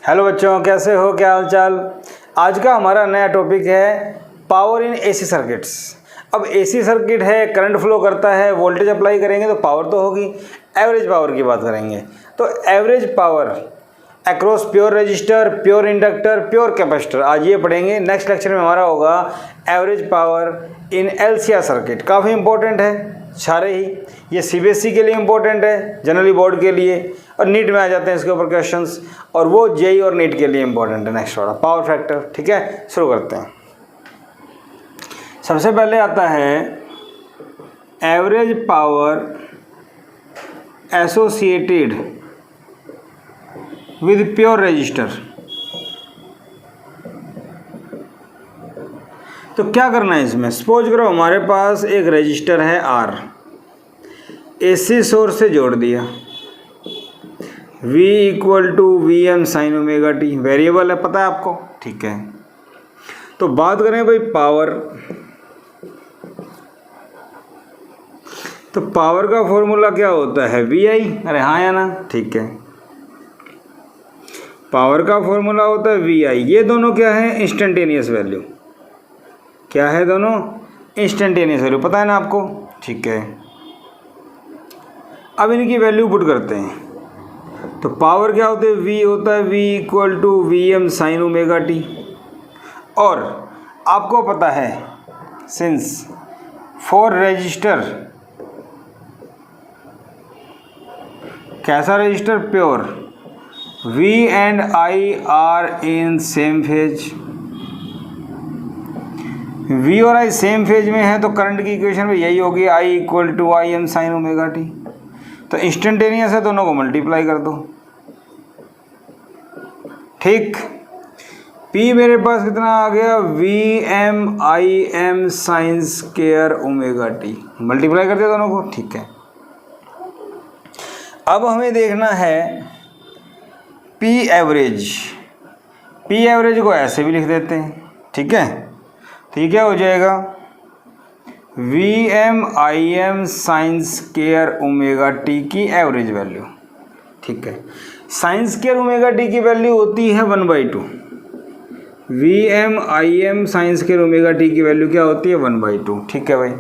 Hello बच्चों, कैसे हो, क्या हाल चाल। आज का हमारा नया टॉपिक है पावर इन एसी सर्किट्स। अब एसी सर्किट है, करंट फ्लो करता है, वोल्टेज अप्लाई करेंगे तो पावर तो होगी। एवरेज पावर की बात करेंगे तो average power across pure resistor, pure inductor, pure capacitor, आज ये पढ़ेंगे। नेक्स्ट लेक्चर में हमारा होगा average power in LCR circuit. काफ़ी इंपॉर्टेंट है सारे ही, ये सीबीएसई के लिए इंपॉर्टेंट है, जनरली बोर्ड के लिए, और नीट में आ जाते हैं इसके ऊपर क्वेश्चंस, और वो जेई और नीट के लिए इंपॉर्टेंट है। नेक्स्ट वाला पावर फैक्टर। ठीक है, शुरू करते हैं। सबसे पहले आता है average power associated with pure register. तो क्या करना है इसमें, सपोज करो हमारे पास एक रजिस्टर है आर, एसी सोर्स से जोड़ दिया, V equal to V M sine omega T, variable है, पता है आपको। ठीक है, तो बात करें भाई पावर, तो पावर का फॉर्मूला क्या होता है, वी आई। अरे हाँ या ना, ठीक है, पावर का फॉर्मूला होता है वी आई। ये दोनों क्या है, इंस्टेंटेनियस वैल्यू। क्या है दोनों, इंस्टेंटेनियस वैल्यू, पता है ना आपको। ठीक है, अब इनकी वैल्यू पुट करते हैं तो पावर क्या होती है, V होता है V equal to V M sine omega T. और आपको पता है सिंस फॉर रजिस्टर, कैसा resistor, pure, V and I are in same phase. V और I सेम फेज में है तो करंट की इक्वेशन में यही होगी, I equal to I M sine omega T. तो इंस्टेंटेनियस है, दोनों को मल्टीप्लाई कर दो। ठीक, P मेरे पास कितना आ गया, V M I M sine square omega T, multiply कर दिया दोनों को। ठीक है, अब हमें देखना है P एवरेज। P एवरेज को ऐसे भी लिख देते हैं। ठीक है, तो ये क्या हो जाएगा, V M I M sine square omega T की एवरेज वैल्यू। ठीक है, साइन स्क्वायर ओमेगा टी की वैल्यू होती है 1/2। V M I M sine square omega T की वैल्यू क्या होती है, 1/2। ठीक है भाई,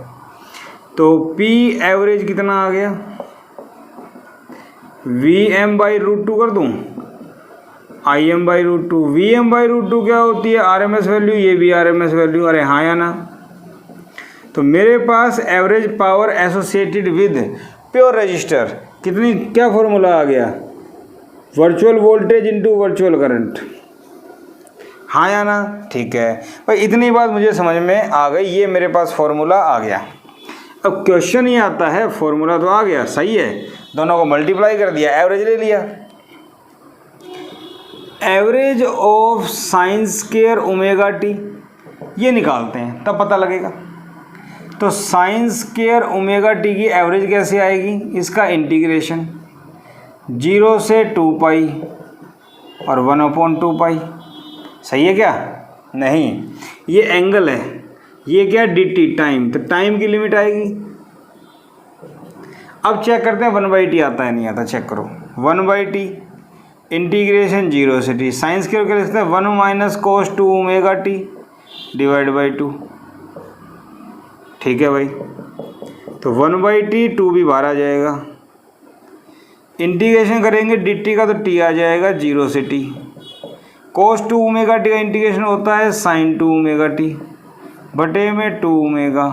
तो पी एवरेज कितना आ गया, V M by root two कर दूँ, I M by root two. V M by root two क्या होती है, आर एम एस वैल्यू, ये भी आर एम एस वैल्यू। अरे हाँ या ना, तो मेरे पास average power associated with pure resistor कितनी, क्या फॉर्मूला आ गया, virtual voltage into virtual current. हाँ या ना, ठीक है भाई, इतनी बात मुझे समझ में आ गई, ये मेरे पास फॉर्मूला आ गया। अब क्वेश्चन ये आता है, फॉर्मूला तो आ गया, सही है, दोनों को मल्टीप्लाई कर दिया, एवरेज ले लिया। Average of sign square omega T ये निकालते हैं, तब पता लगेगा। तो साइन स्क्वायर ओमेगा टी की एवरेज कैसे आएगी, इसका इंटीग्रेशन 0 से 2 पाई और 1/2 पाई। सही है क्या, नहीं, ये एंगल है, ये क्या डी टी, टाइम, तो टाइम की लिमिट आएगी। अब चेक करते हैं 1/t आता है नहीं आता, चेक करो। 1/t इंटीग्रेशन 0 से t, साइन स्क्वायर क्या लिखते हैं, 1 minus cos 2 omega T divide by 2। ठीक है भाई, तो 1/t, 2 भी बाहर आ जाएगा, इंटीग्रेशन करेंगे dt का तो t आ जाएगा 0 से t। कोस 2 ओमेगा टी का इंटीग्रेशन होता है साइन 2 ओमेगा टी बटे में 2 ओमेगा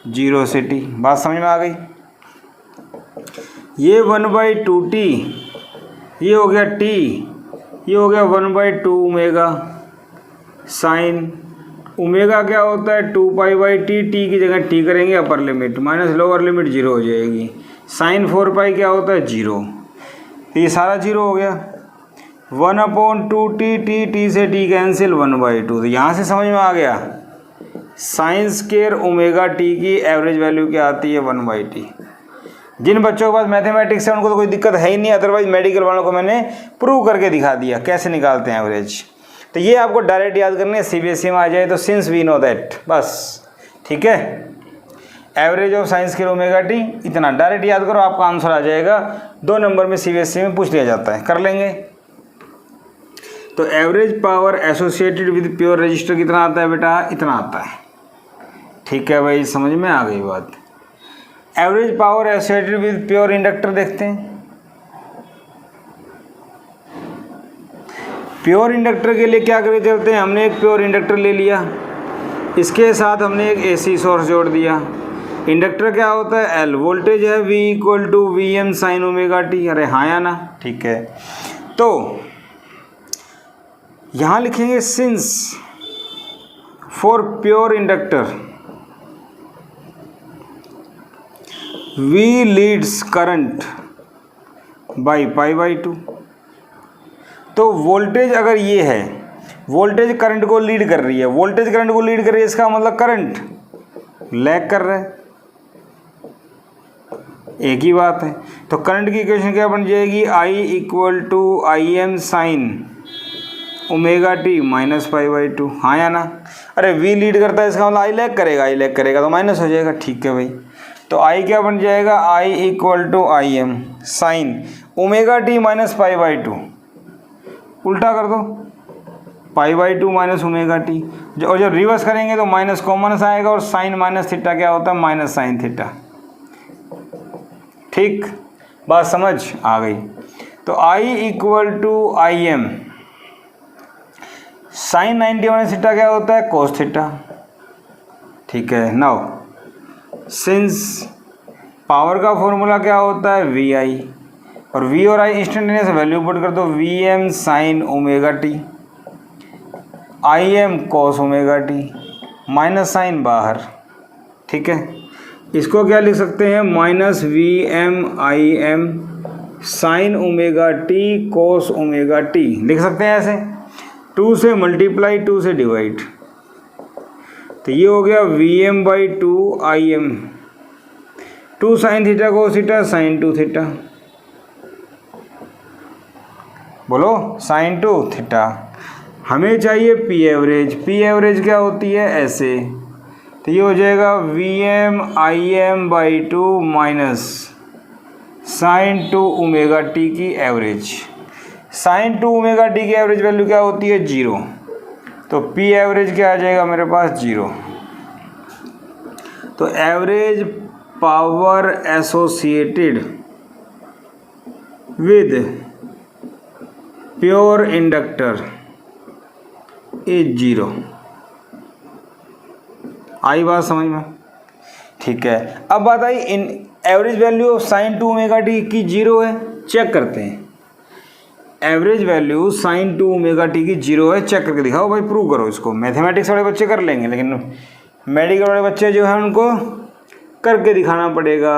0 से t। बात समझ में आ गई। ये 1/2t, ये हो गया t, ये हो गया 1/2 ओमेगा साइन, ओमेगा क्या होता है 2 पाई बाई टी, टी की जगह टी करेंगे upper limit, minus lower limit 0 हो जाएगी। साइन 4 पाई क्या होता है 0, तो ये सारा 0 हो गया। 1/2t, टी से टी कैंसिल, 1/2। तो यहाँ से समझ में आ गया साइन स्क्वायर ओमेगा टी की एवरेज वैल्यू क्या आती है, 1/t। जिन बच्चों के पास मैथमेटिक्स है उनको तो कोई दिक्कत है ही नहीं, अदरवाइज मेडिकल वालों को मैंने प्रूव करके दिखा दिया कैसे निकालते हैं एवरेज। तो ये आपको डायरेक्ट याद करनी है, सीबीएसई में आ जाए तो सिंस वी नो दैट, बस। ठीक है, average of sign square omega T, इतना डायरेक्ट याद करो, आपका आंसर आ जाएगा। 2 नंबर में सीबीएसई में पूछ लिया जाता है, कर लेंगे। तो average power associated with pure register कितना आता है बेटा, इतना आता है। ठीक है भाई, समझ में आ गई बात। Average power associated with pure inductor देखते हैं। प्योर इंडक्टर के लिए क्या करते चलते हैं, हमने एक प्योर इंडक्टर ले लिया, इसके साथ हमने एक एसी सोर्स जोड़ दिया। इंडक्टर क्या होता है, एल, वोल्टेज है V equal to V M sine omega T. अरे हाँ या ना, ठीक है। तो यहाँ लिखेंगे since for pure inductor V leads current by pi by 2। तो वोल्टेज अगर ये है, वोल्टेज करंट को लीड कर रही है, वोल्टेज करंट को लीड कर रही है, इसका मतलब करंट लैग कर रहा है, एक ही बात है। तो करंट की इक्वेशन क्या बन जाएगी, I equal to I M sine omega T minus pi by 2। हाँ या ना। अरे V लीड करता है, इसका मतलब I लैग करेगा, I लैग करेगा तो माइनस हो जाएगा। ठीक है भाई, तो I क्या बन जाएगा, I equal to I M sine omega T minus pi by 2। उल्टा कर दो, pi by 2 minus omega T, और जब रिवर्स करेंगे तो माइनस कॉमन आएगा, और साइन माइनस थीटा क्या होता है, माइनस साइन थीटा। ठीक, बात समझ आ गई। तो I equal to I M sine 90 minus theta क्या होता है, कोस थीटा। ठीक है, नाउ सिंस पावर का फॉर्मूला क्या होता है, वी आई, और V और I इंस्टेंटेनियस वैल्यू पुट कर दो, V M sine omega T, I M cos omega T, minus sine बाहर। ठीक है, इसको क्या लिख सकते हैं, minus V M I M sine omega T cos omega T लिख सकते हैं ऐसे। 2 से मल्टीप्लाई, 2 से डिवाइड, तो ये हो गया V M by 2 I M, 2 sine theta cos theta sine 2 theta. बोलो, साइन 2 थीटा। हमें चाहिए पी एवरेज। पी एवरेज क्या होती है, ऐसे, तो ये हो जाएगा V M I M by 2 minus sine 2 omega T की एवरेज। साइन 2 ओमेगा टी की एवरेज वैल्यू क्या होती है, 0। तो पी एवरेज क्या आ जाएगा मेरे पास, 0। तो average power associated with pure inductor is 0। आई बात समझ में, ठीक है। अब बात आई इन average value of sine 2 omega T की 0 है, चेक करते हैं। Average value sine 2 omega T की 0 है, चेक करके दिखाओ भाई, प्रूव करो इसको। मैथमेटिक्स वाले बच्चे कर लेंगे, लेकिन मेडिकल वाले बच्चे जो है उनको करके दिखाना पड़ेगा।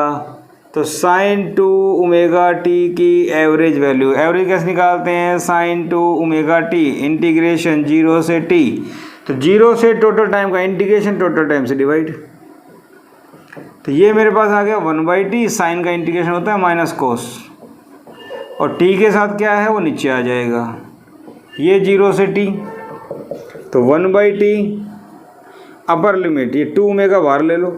तो साइन 2 ओमेगा टी की एवरेज वैल्यू, एवरेज कैसे निकालते हैं, साइन 2 ओमेगा टी इंटीग्रेशन 0 से टी, तो 0 से टोटल टाइम का इंटीग्रेशन टोटल टाइम से डिवाइड, तो ये मेरे पास आ गया 1/t। साइन का इंटीग्रेशन होता है माइनस कोस, और t के साथ क्या है वो नीचे आ जाएगा, ये 0 से t, तो 1/t अपर लिमिट, ये 2 ओमेगा बाहर ले लो,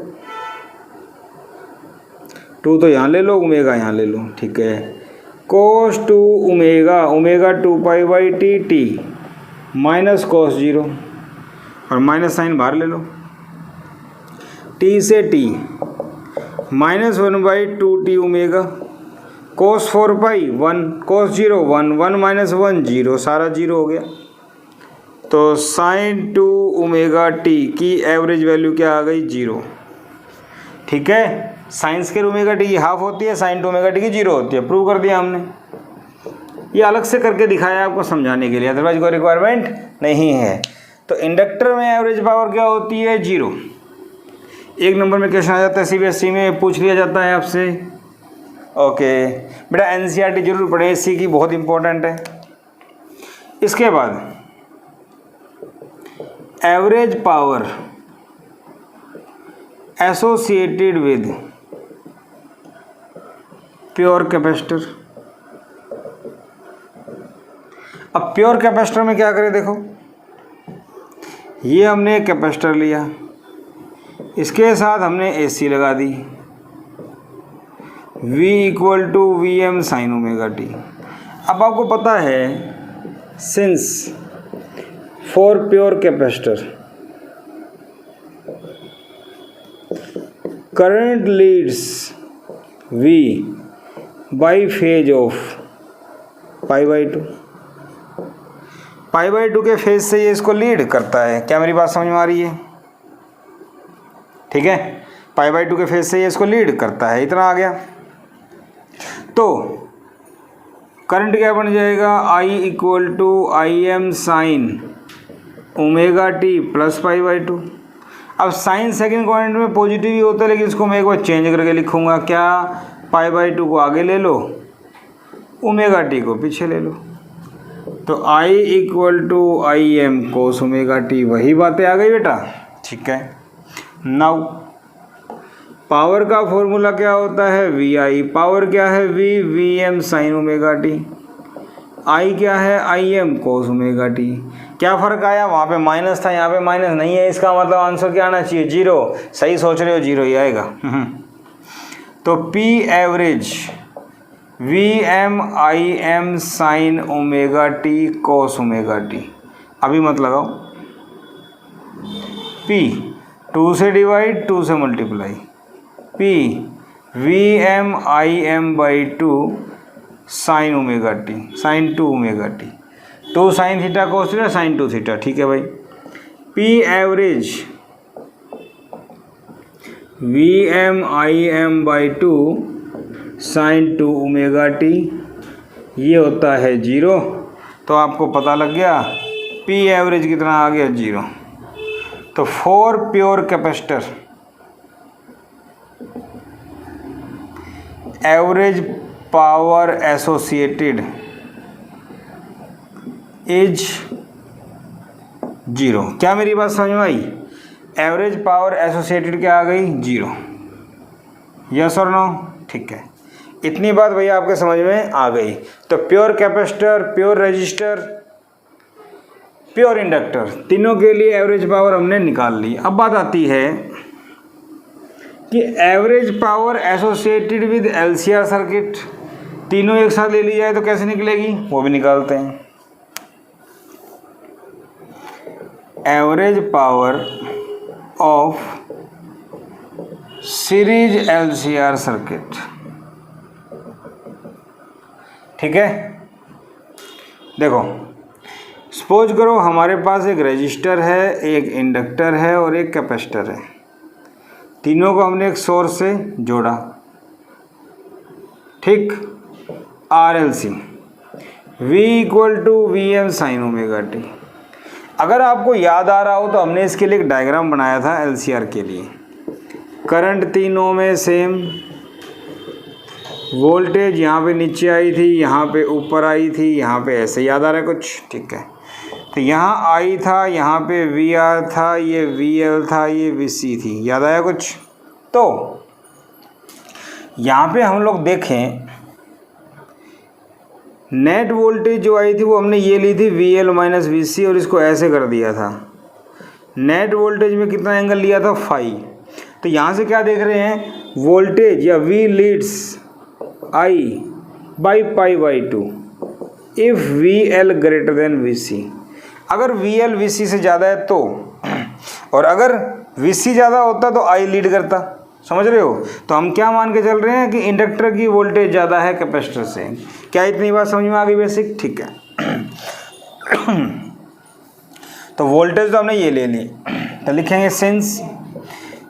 2 तो यहाँ ले लो, ओमेगा यहाँ ले लो। ठीक है, कोस 2 omega, omega 2 pi by T minus cos 0, और माइनस साइन बाहर ले लो, t से t माइनस 1/2t ओमेगा, कोस 4 पाई 1, कोस 0 1, 1 माइनस 1 0, सारा 0 हो गया। तो साइन 2 ओमेगा टी की एवरेज वैल्यू क्या आ गई, 0। ठीक है, साइन स्क्वायर ओमेगा टी की हाफ होती है, साइन 2 ओमेगा टी की 0 होती है, प्रूव कर दिया हमने। ये अलग से करके दिखाया आपको समझाने के लिए, अदरवाइज कोई रिक्वायरमेंट नहीं है। तो इंडक्टर में एवरेज पावर क्या होती है, 0। 1 नंबर में क्वेश्चन आ जाता है, CBSE में पूछ लिया जाता है आपसे। ओके बेटा, NCERT जरूर पढ़े, SC की बहुत इंपॉर्टेंट है। इसके बाद average power associated with pure capacitor. अब प्योर कैपेसिटर में क्या करें, देखो ये हमने एक कैपेसिटर लिया, इसके साथ हमने AC लगा दी, V equal to V M sine omega T. अब आपको पता है since for pure capacitor current leads V by phase of π/2। π/2 के फेज से ये इसको लीड करता है। क्या मेरी बात समझ में आ रही है? ठीक है, π/2 के फेज से ये इसको लीड करता है। इतना आ गया। तो करंट क्या बन जाएगा? I = Im sine omega T plus π/2। अब साइन सेकंड क्वाड्रेंट में पॉजिटिव ही होता है, लेकिन इसको मैं एक बार चेंज करके लिखूंगा। क्या? π/2 को आगे ले लो, ओमेगा टी को पीछे ले लो। तो I = Im cos omega T, वही बातें आ गई बेटा। ठीक है। नाउ पावर का फॉर्मूला क्या होता है? VI। पावर क्या है? Vm sine omega T. I क्या है? Im cos omega T. क्या फ़र्क आया? वहाँ पे माइनस था, यहाँ पे माइनस नहीं है। इसका मतलब आंसर क्या आना चाहिए? 0। सही सोच रहे हो, 0 ही आएगा। तो P average Vm Im sine omega T cos omega T. अभी मत लगाओ। P 2 से डिवाइड, 2 से multiply. P Vm Im/2 sine omega T, sine 2 omega T. 2 sine theta cos theta, sine 2 theta. ठीक है भाई। P average Vm Im/2 sine 2 omega T, ये होता है 0। तो आपको पता लग गया P एवरेज कितना आ गया? 0। तो for pure capacitor average power associated is 0। क्या मेरी बात समझ में आई? एवरेज पावर एसोसिएटेड क्या आ गई? 0। यस और नो? ठीक है। इतनी बात भैया आपके समझ में आ गई। तो pure capacitor, pure resistor, pure inductor, तीनों के लिए एवरेज पावर हमने निकाल ली। अब बात आती है कि average power associated with LCR circuit, तीनों एक साथ ले ली जाए तो कैसे निकलेगी? वो भी निकालते हैं। Average power of series LCR circuit. ठीक है। देखो, सपोज करो हमारे पास एक रेजिस्टर है, एक इंडक्टर है और एक कैपेसिटर है। तीनों को हमने एक सोर्स से जोड़ा। ठीक। RLC V = Vm sine omega T. अगर आपको याद आ रहा हो तो हमने इसके लिए एक डायग्राम बनाया था LCR के लिए। करंट तीनों में सेम, वोल्टेज यहाँ पे नीचे आई थी, यहाँ पे ऊपर आई थी, यहाँ पे ऐसे। याद आ रहा है कुछ? ठीक है। तो यहाँ I था, यहाँ पे VR था, ये VL था, ये VC थी। याद आया कुछ? तो यहाँ पे हम लोग देखें, नेट वोल्टेज जो आई थी वो हमने ये ली थी VL - VC और इसको ऐसे कर दिया था। नेट वोल्टेज में कितना एंगल लिया था? फाई। तो यहाँ से क्या देख रहे हैं? वोल्टेज या V leads I by π/2 if VL greater than VC। अगर VL VC से ज़्यादा है तो, और अगर VC ज़्यादा होता तो I लीड करता। समझ रहे हो? तो हम क्या मान के चल रहे हैं कि इंडक्टर की वोल्टेज ज़्यादा है कैपेसिटर से। क्या इतनी बात समझ में आ गई? बेसिक। ठीक है। तो वोल्टेज तो हमने ये ले ली, तो लिखेंगे since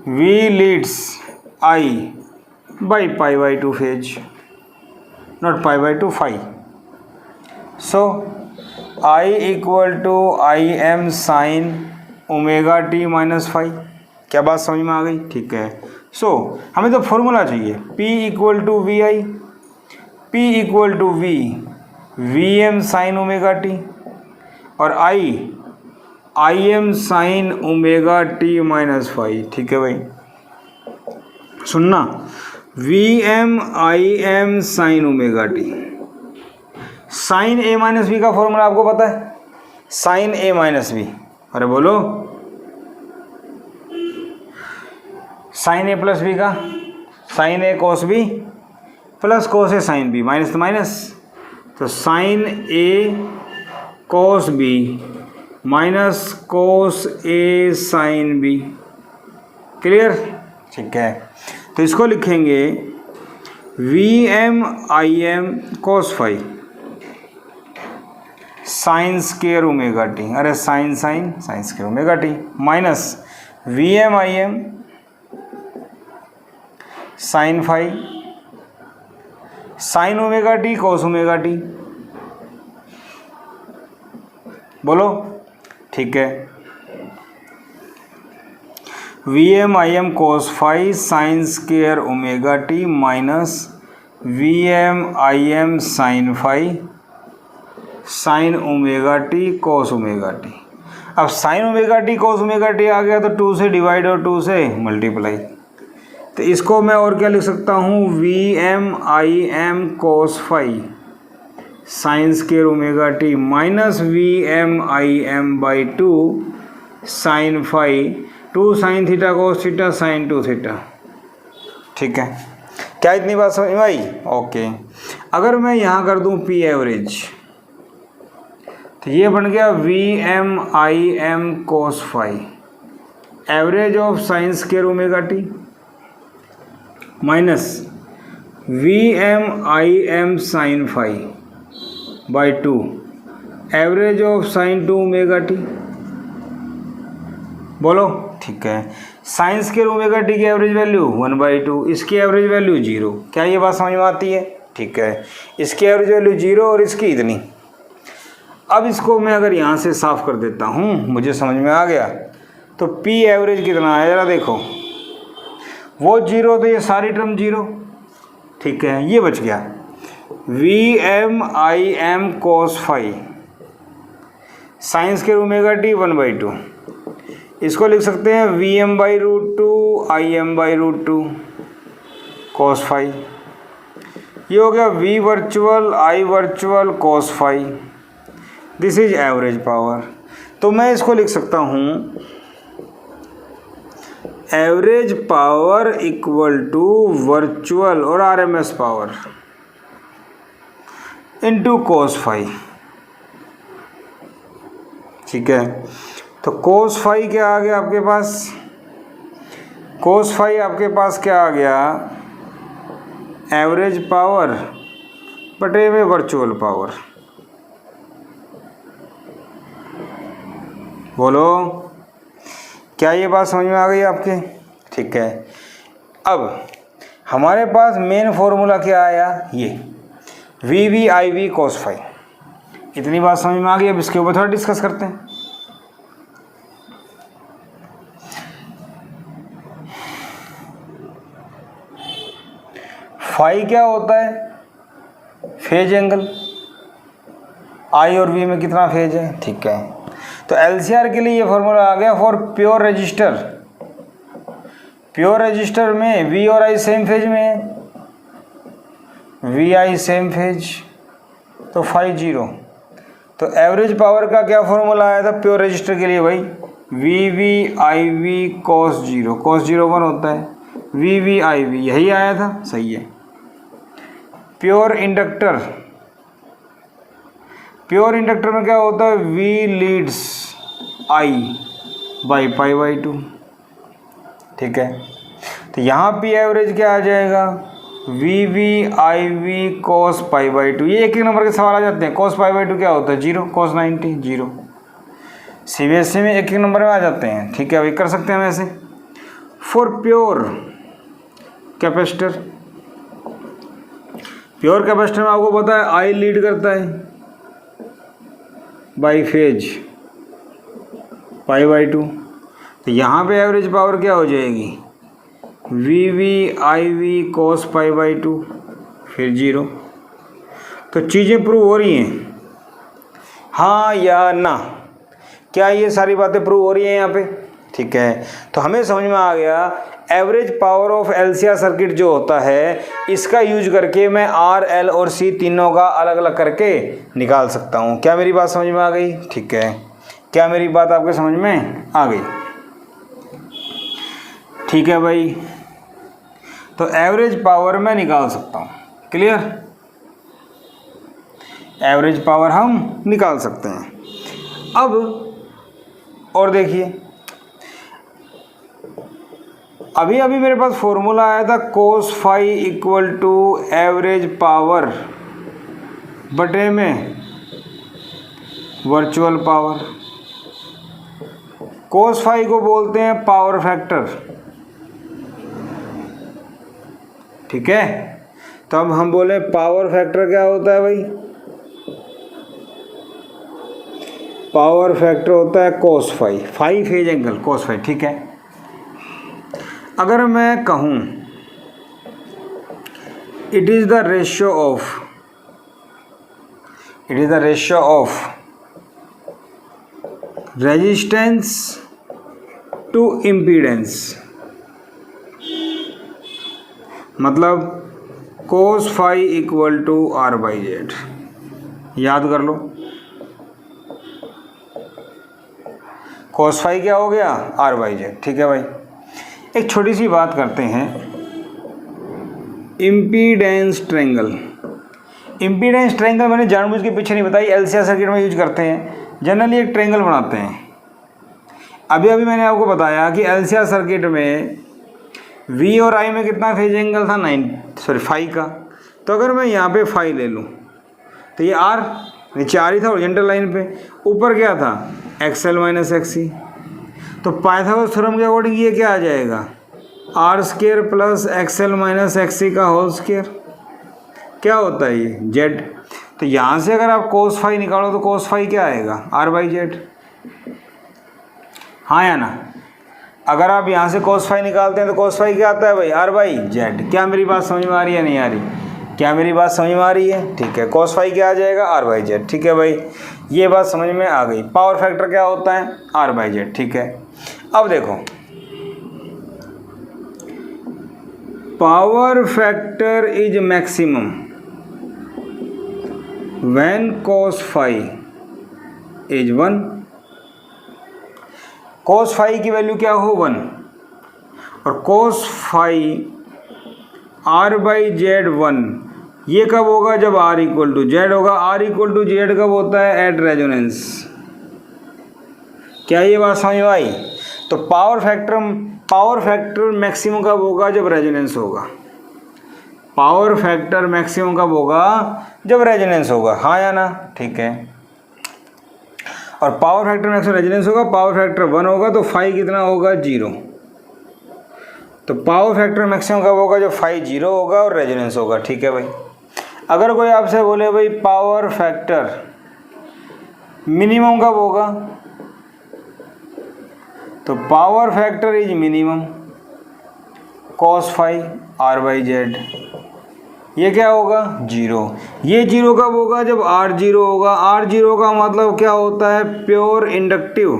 V leads I by π/2 phase, not π/2, phi. So I = Im sine omega T minus phi. क्या बात समझ में आ गई? ठीक है। सो हमें तो फॉर्मूला चाहिए। P = VI, P = V Vm sine omega T, और Im sine omega T minus phi. ठीक है भाई, सुनना। Vm Im sine omega T. Sine A - B का फॉर्मूला आपको पता है? Sine A - B। अरे बोलो, साइन A + B का sine A cos B plus cos A sine B, minus तो माइनस। तो sine A cos B minus cos A sine B. Clear? ठीक है, तो इसको लिखेंगे V M I M cos phi sine square omega T, अरे sine sine sine square omega T, minus V M I M sine phi sine omega T cos omega T. बोलो। ठीक है, V M I M cos phi sine square omega T minus V M I M sine phi sine omega T cos omega T. अब sine omega T cos omega T आ गया तो 2 से divide और 2 से मल्टीप्लाई, तो इसको मैं और क्या लिख सकता हूँ, V M I M cos phi sine square omega T minus V M I M by 2 sine phi 2 sine theta cos theta sine 2 theta. ठीक है, क्या इतनी बात समझ में आई? ओके, अगर मैं यहाँ कर दूँ पी एवरेज, तो ये बन गया V M I M cos phi average of sine square omega T minus V M I M sine phi by 2 average of sine 2 omega T. बोलो। ठीक है, साइन स्केयर ओमेगा टी की average value 1/2, इसकी average value 0। क्या ये बात समझ में आती है? ठीक है, इसकी एवरेज वैल्यू 0 और इसकी इतनी। अब इसको मैं अगर यहाँ से साफ कर देता हूँ, मुझे समझ में आ गया, तो पी एवरेज कितना है ज़रा देखो, वो 0 तो ये सारी टर्म 0। ठीक है, ये बच गया V M I M cos phi sine square omega T 1/2, इसको लिख सकते हैं V M by root 2 I M by root 2 cos phi. ये हो गया V virtual I virtual cos phi, this is average power. तो मैं इसको लिख सकता हूँ average power equal to virtual और RMS power into cos phi. ठीक है, तो कोस फाई क्या आ गया आपके पास? कोस फाई आपके पास क्या आ गया? एवरेज पावर बटे में वर्चुअल पावर। बोलो, क्या ये बात समझ में आ गई आपके? ठीक है, अब हमारे पास मेन फॉर्मूला क्या आया? ये V V I V cos phi. इतनी बात समझ में आ गई। अब इसके ऊपर थोड़ा डिस्कस करते हैं। फाई क्या होता है? Phase angle. आई और वी में कितना फेज है? ठीक है, तो एलसीआर के लिए ये फॉर्मूला आ गया for pure resistor. Pure resistor में वी और आई सेम फेज में है, वी आई सेम फेज, तो फाई 0। तो एवरेज पावर का क्या फॉर्मूला आया था प्योर रजिस्टर के लिए भाई? V V I V cos 0, कॉस 0 1 होता है, वी वी आई वी, यही आया था। सही है। प्योर इंडक्टर, प्योर इंडक्टर में क्या होता है? V leads I by pi by 2। ठीक है, तो यहाँ पी एवरेज क्या आ जाएगा? V V I V cos pi by 2। ये एक एक नंबर के सवाल आ जाते हैं। कॉस पाई बाई 2 क्या होता है? 0। कॉस 90 0। सीबीएसई में एक एक नंबर में आ जाते हैं। ठीक है, अभी कर सकते हैं हम ऐसे। For pure capacitor, pure capacitor में आपको पता है आई लीड करता है बाई फेज पाई बाई 2। तो यहाँ पे एवरेज पावर क्या हो जाएगी? V V I V cos pi by 2 फिर 0। तो चीज़ें प्रूव हो रही हैं, हाँ या ना? क्या ये सारी बातें प्रूव हो रही हैं यहाँ पे? ठीक है, तो हमें समझ में आ गया average power of LCR circuit जो होता है, इसका यूज करके मैं आर एल और सी तीनों का अलग अलग करके निकाल सकता हूँ। क्या मेरी बात समझ में आ गई? ठीक है, क्या मेरी बात आपके समझ में आ गई? ठीक है भाई, तो एवरेज पावर मैं निकाल सकता हूँ। क्लियर? एवरेज पावर हम निकाल सकते हैं। अब और देखिए अभी अभी मेरे पास फॉर्मूला आया था cos phi equal to average power बटे में वर्चुअल पावर। cos फाई को बोलते हैं पावर फैक्टर, ठीक है। तो अब हम बोले पावर फैक्टर क्या होता है भाई, पावर फैक्टर होता है cos phi, phi phase angle cos phi, ठीक है। अगर मैं कहूँ it is the ratio of resistance to impedance, मतलब cos phi equal to R by Z, याद कर लो। cos फाई क्या हो गया, आर बाई जेड, ठीक है भाई। एक छोटी सी बात करते हैं, इम्पीडेंस ट्रायंगल। इम्पीडेंस ट्रायंगल मैंने जानबूझ के पीछे नहीं बताई, एलसीआर सर्किट में यूज करते हैं। जनरली एक ट्रायंगल बनाते हैं। अभी अभी मैंने आपको बताया कि एलसीआर सर्किट में वी और आई में कितना फेज एंगल था, फाई का। तो अगर मैं यहाँ पे फाई ले लूँ तो ये आर, नीचे आर ही था ओरिजेंटल लाइन पे, ऊपर क्या था एक्सएल माइनस एक्सी। तो पाइथागोरस थ्योरम के अकॉर्डिंग ये क्या आ जाएगा, R square plus XL minus XC का होल स्क्वायर। क्या होता है ये, जेड। तो यहाँ से अगर आप cos फाई निकालो तो cos फाई क्या आएगा, आर बाई जेड, हाँ या ना। अगर आप यहाँ से cos फाई निकालते हैं तो cos फाई क्या आता है भाई, आर बाई जेड। क्या मेरी बात समझ में आ रही है, नहीं आ रही, क्या मेरी बात समझ में आ रही है, ठीक है। cos फाई क्या आ जाएगा, आर बाई जेड, ठीक है भाई। ये बात समझ में आ गई। पावर फैक्टर क्या होता है, आर बाई जेड, ठीक है। अब देखो power factor is maximum when cos phi is 1, cos phi की वैल्यू क्या हो 1, और cos phi R by Z 1, ये कब होगा, जब आर इक्वल टू जेड होगा। आर इक्वल टू जेड कब होता है, एट रेजोनेंस। क्या ये बात समझ में आई। तो पावर फैक्टर मैक्सिमम कब होगा, जब रेजोनेंस होगा। पावर फैक्टर मैक्सिमम कब होगा, जब रेजोनेंस होगा, हाँ या ना, ठीक है। और पावर फैक्टर मैक्सिमम रेजोनेंस होगा, पावर फैक्टर 1 होगा तो फाई कितना होगा, 0। तो पावर फैक्टर मैक्सिमम कब होगा, जब फाई 0 होगा और रेजोनेंस होगा, ठीक है भाई। अगर कोई आपसे बोले भाई पावर फैक्टर मिनिमम कब होगा, तो power factor is minimum cos phi R by Z, ये क्या होगा 0। ये 0 कब होगा, जब R 0 होगा। R 0 का मतलब क्या होता है, प्योर इंडक्टिव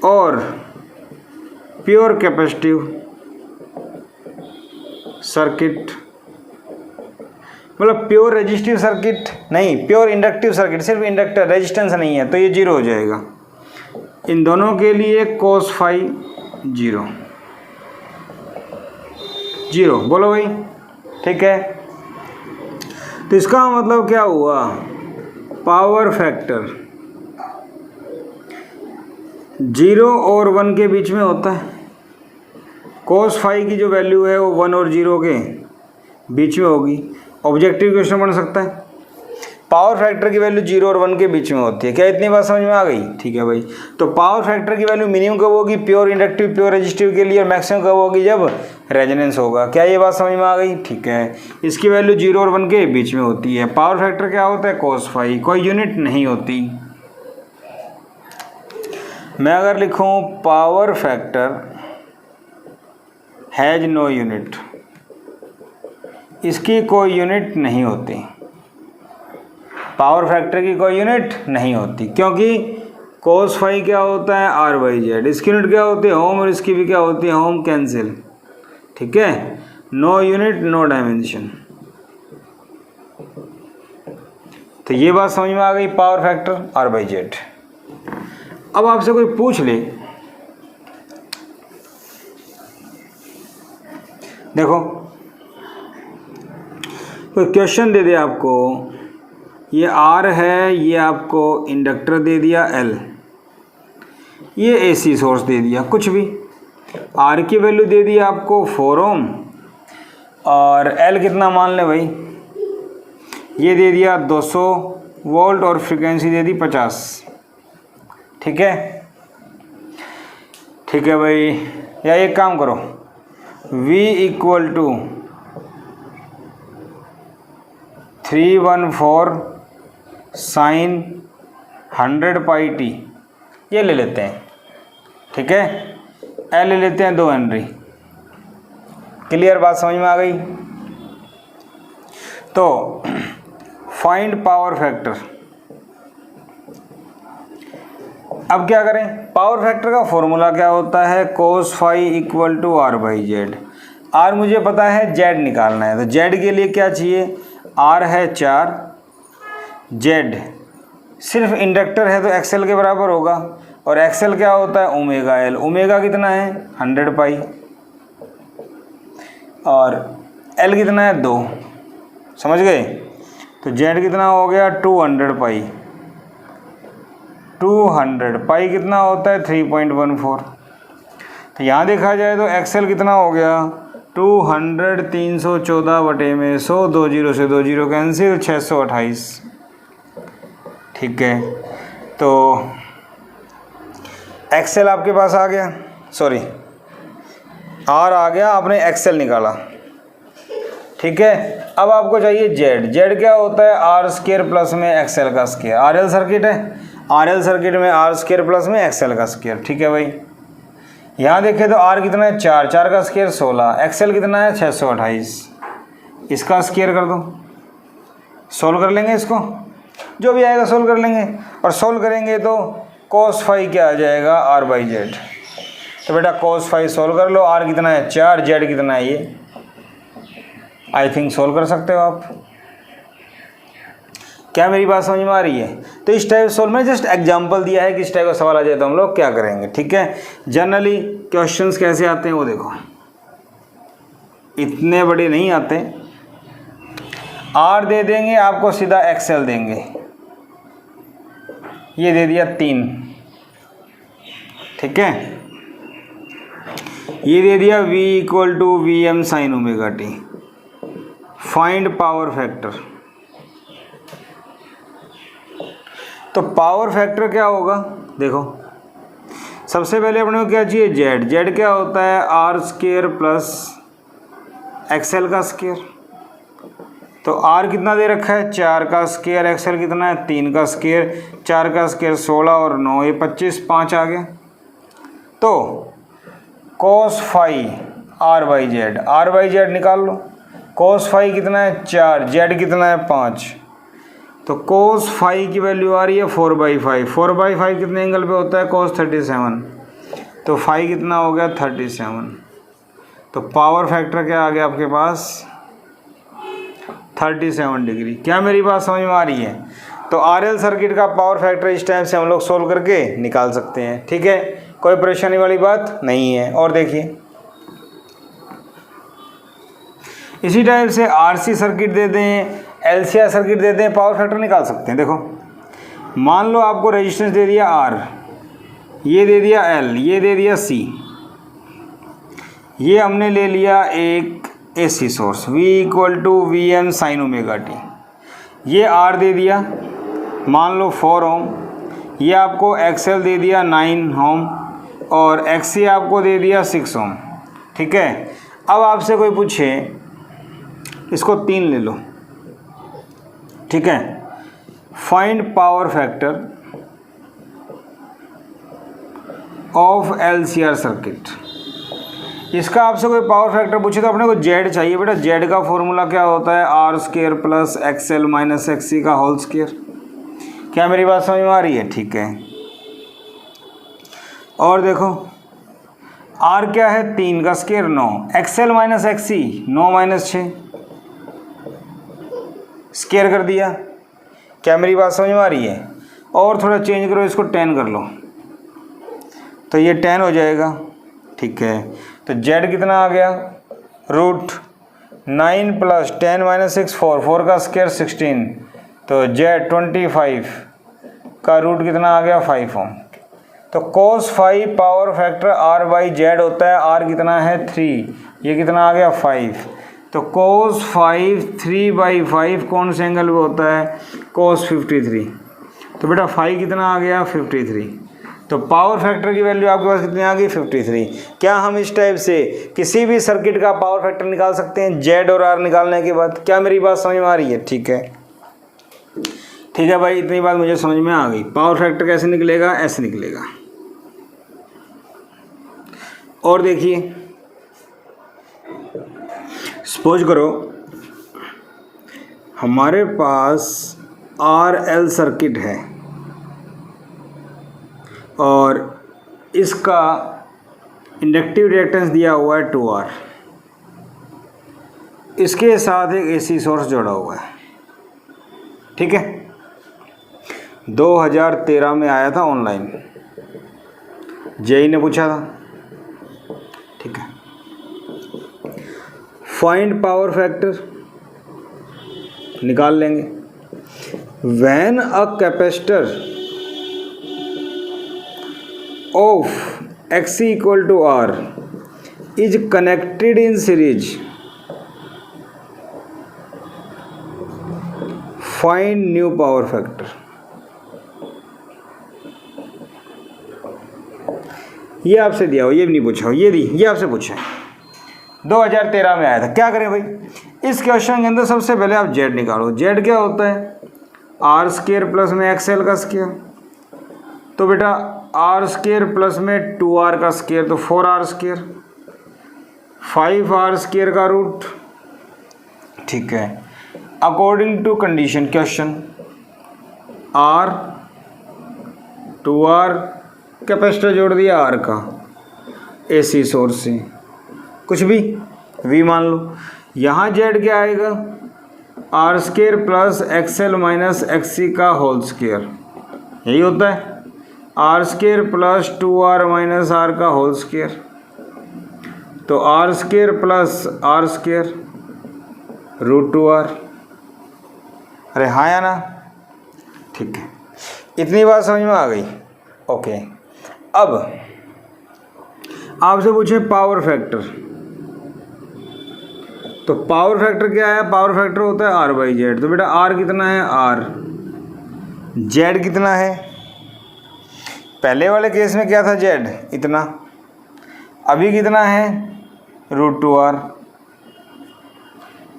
और प्योर कैपेसिटिव सर्किट, मतलब प्योर रेजिस्टिव सर्किट नहीं, प्योर इंडक्टिव सर्किट, सिर्फ इंडक्टर, रेजिस्टेंस नहीं है, तो ये 0 हो जाएगा। इन दोनों के लिए cos फाई 0 बोलो भाई, ठीक है। तो इसका मतलब क्या हुआ, पावर फैक्टर 0 और 1 के बीच में होता है। cos फाई की जो वैल्यू है वो 1 और 0 के बीच में होगी। ऑब्जेक्टिव क्वेश्चन बन सकता है, पावर फैक्टर की वैल्यू 0 और 1 के बीच में होती है। क्या इतनी बात समझ में आ गई, ठीक है भाई। तो पावर फैक्टर की वैल्यू मिनिमम कब होगी, प्योर इंडक्टिव प्योर रेजिस्टिव के लिए, और मैक्सिमम कब होगी, जब रेजोनेंस होगा। क्या ये बात समझ में आ गई, ठीक है। इसकी वैल्यू 0 और 1 के बीच में होती है। पावर फैक्टर क्या होता है, cos फाई, कोई यूनिट नहीं होती। मैं अगर लिखूं power factor has no unit, इसकी कोई यूनिट नहीं होती, पावर फैक्टर की कोई यूनिट नहीं होती, क्योंकि cos फाई क्या होता है, आर बाई जेड। इसकी यूनिट क्या होती है, होम, और इसकी भी क्या होती है, होम कैंसिल, ठीक है। No unit no dimension. तो ये बात समझ में आ गई, power factor R by Z. अब आपसे कोई पूछ ले, देखो कोई क्वेश्चन दे दे आपको ये R है, ये आपको इंडक्टर दे दिया L, ये AC सोर्स दे दिया, कुछ भी R की वैल्यू दे दी आपको 4 ओम और L कितना मान ले भाई, ये दे दिया 200 वोल्ट और फ्रीक्वेंसी दे दी 50। ठीक है, ठीक है भाई। या एक काम करो, V equal to 314 sine 100 pi T, ये ले लेते हैं। ठीक है, L ले लेते हैं 2 हेनरी। क्लियर, बात समझ में आ गई? तो फाइंड पावर फैक्टर। अब क्या करें, पावर फैक्टर का फॉर्मूला क्या होता है, cos phi equal to R by Z. R मुझे पता है, Z निकालना है, तो Z के लिए क्या चाहिए, R है 4, Z सिर्फ इंडक्टर है तो XL के बराबर होगा, और XL क्या होता है, ओमेगा L। ओमेगा कितना है, 100 पाई, और L कितना है, 2। समझ गए? तो Z कितना हो गया, 200 पाई। 200 पाई कितना होता है, 3.14। तो यहाँ देखा जाए तो XL कितना हो गया, 200 314 बटे में 100, 2 जीरो से 2 जीरो कैंसिल, 628। ठीक है, तो XL आपके पास आ गया, सॉरी R आ गया, आपने XL निकाला। ठीक है, अब आपको चाहिए Z। Z क्या होता है, R स्क्वायर प्लस में XL का स्क्वायर। RL सर्किट है, RL सर्किट में R स्क्वायर प्लस में XL का स्क्वायर। ठीक है भाई, यहाँ देखें तो R कितना है, 4, 4 का स्क्वायर 16, XL कितना है, 628। इसका स्क्वायर कर दो, सोल्व कर लेंगे इसको, जो भी आएगा सोल्व कर लेंगे, और सोल्व करेंगे तो कोस फाई क्या आ जाएगा, R बाई जेड। तो बेटा कोस फाई सोल्व कर लो, R कितना है 4, Z कितना है, ये आई थिंक सोल्व कर सकते हो आप। क्या मेरी बात समझ में आ रही है? तो इस टाइप सोल्व में जस्ट एग्जांपल दिया है कि इस टाइप का सवाल आ जाए तो हम लोग क्या करेंगे। ठीक है, जनरली क्वेश्चंस कैसे आते हैं वो देखो, इतने बड़े नहीं आते। R दे देंगे आपको, सीधा XL देंगे, ये दे दिया 3। ठीक है, ये दे दिया V equal to VM sine omega T. Find power factor. तो पावर फैक्टर क्या होगा, देखो सबसे पहले अपने को क्या चाहिए, Z। Z क्या होता है, R स्क्वायर प्लस XL का स्क्वायर। तो R कितना दे रखा है, 4 का स्क्वायर, XL कितना है, 3 का स्क्वायर, 4 का स्क्वायर 16 और 9 ये 25, 5 आ गया। तो cos phi R by Z, R by Z निकाल लो। कोस फाई कितना है, 4, Z कितना है, 5। तो कोस फाई की वैल्यू आ रही है 4/5। 4/5 कितने एंगल पे होता है, कोस 37। तो फाई कितना हो गया, 37। तो पावर फैक्टर क्या आ गया आपके पास, 37 डिग्री। क्या मेरी बात समझ में आ रही है? तो RL सर्किट का पावर फैक्टर इस टाइप से हम लोग सोल्व करके निकाल सकते हैं। ठीक है, कोई परेशानी वाली बात नहीं है। और देखिए इसी टाइप से RC सर्किट दे दें, LCR सर्किट दे दें, पावर फैक्टर निकाल सकते हैं। देखो मान लो आपको रेजिस्टेंस दे दिया R, ये दे दिया L, ये दे दिया C, ये हमने ले लिया एक AC source V equal to VM sine omega T, ये R दे दिया मान लो 4 ओम, ये आपको XL दे दिया 9 ओम, और XC आपको दे दिया 6 ओम। ठीक है, अब आपसे कोई पूछे इसको 3 ले लो। ठीक है, find power factor of LCR circuit. इसका आपसे कोई पावर फैक्टर पूछे तो अपने को Z चाहिए। बेटा Z का फॉर्मूला क्या होता है, R square plus XL minus XC का होल स्क्वायर। क्या मेरी बात समझ में आ रही है? ठीक है, और देखो R क्या है, 3 का square 9, XL minus XC 9 minus 6 square कर दिया। क्या मेरी बात समझ में आ रही है? और थोड़ा चेंज करो, इसको 10 कर लो तो ये 10 हो जाएगा। ठीक है, तो Z कितना आ गया, रूट 9 प्लस 10 माइनस 6 4, 4 का स्क्वायर 16, तो Z25 का रूट कितना आ गया 5 ओम। तो cos 5 पावर फैक्टर R/Z होता है, R कितना है 3, ये कितना आ गया 5। तो cos 5 3/5 कौन से एंगल पे होता है cos 53। तो बेटा 5 कितना आ गया 53। तो पावर फैक्टर की वैल्यू आपके पास कितनी आ गई 53। क्या हम इस टाइप से किसी भी सर्किट का पावर फैक्टर निकाल सकते हैं Z और R निकालने के बाद? क्या मेरी बात समझ में आ रही है? ठीक है, ठीक है भाई, इतनी बात मुझे समझ में आ गई। पावर फैक्टर कैसे निकलेगा? ऐसे निकलेगा। और देखिए, सपोज करो हमारे पास RL सर्किट है और इसका इंडक्टिव रिएक्टेंस दिया हुआ है 2R, इसके साथ एक AC सोर्स जोड़ा हुआ है। ठीक है, 2013 में आया था ऑनलाइन, जेई ने पूछा था। ठीक है, फाइंड पावर फैक्टर निकाल लेंगे। When a capacitor of XC equal to R is connected in series, find new power factor. ये आपसे दिया हो, ये भी नहीं पूछा हो, ये आपसे पूछा है, 2013 में आया था। क्या करें भाई, इस क्वेश्चन के अंदर सबसे पहले आप Z निकालो। Z क्या होता है? R² प्लस में XL का स्क्वायर। तो बेटा R² प्लस में 2R का स्क्वायर, तो 4R², 5R² का रूट। ठीक है, according to condition question, R 2R capacitor जोड़ दिया R का AC सोर्स से, कुछ भी V मान लो। यहाँ Z क्या आएगा? R² plus XL minus XC का होल स्क्वायर, यही होता है। R² plus 2R minus R का होल स्क्वायर, तो R² plus R² root 2R। अरे हाँ या ना? ठीक है, इतनी बात समझ में आ गई। ओके, अब आपसे पूछे पावर फैक्टर, तो पावर फैक्टर क्या है? पावर फैक्टर होता है R/Z। तो बेटा R कितना है? R। Z कितना है? पहले वाले केस में क्या था? Z इतना, अभी कितना है? Root 2R।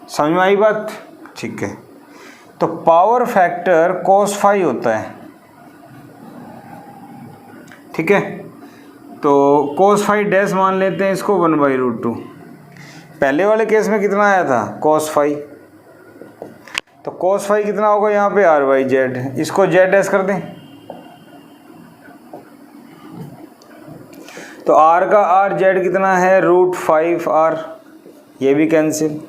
समझ में आई बात? ठीक है, तो पावर फैक्टर cos 5 होता है। ठीक है, तो cos 5 डैश मान लेते हैं इसको 1/√2। पहले वाले केस में कितना आया था? cos 5। तो cos 5 कितना होगा यहाँ पे? R/Z। इसको Z डैश कर दें, तो R का R, Z कितना है? Root 5R। ये भी cancel.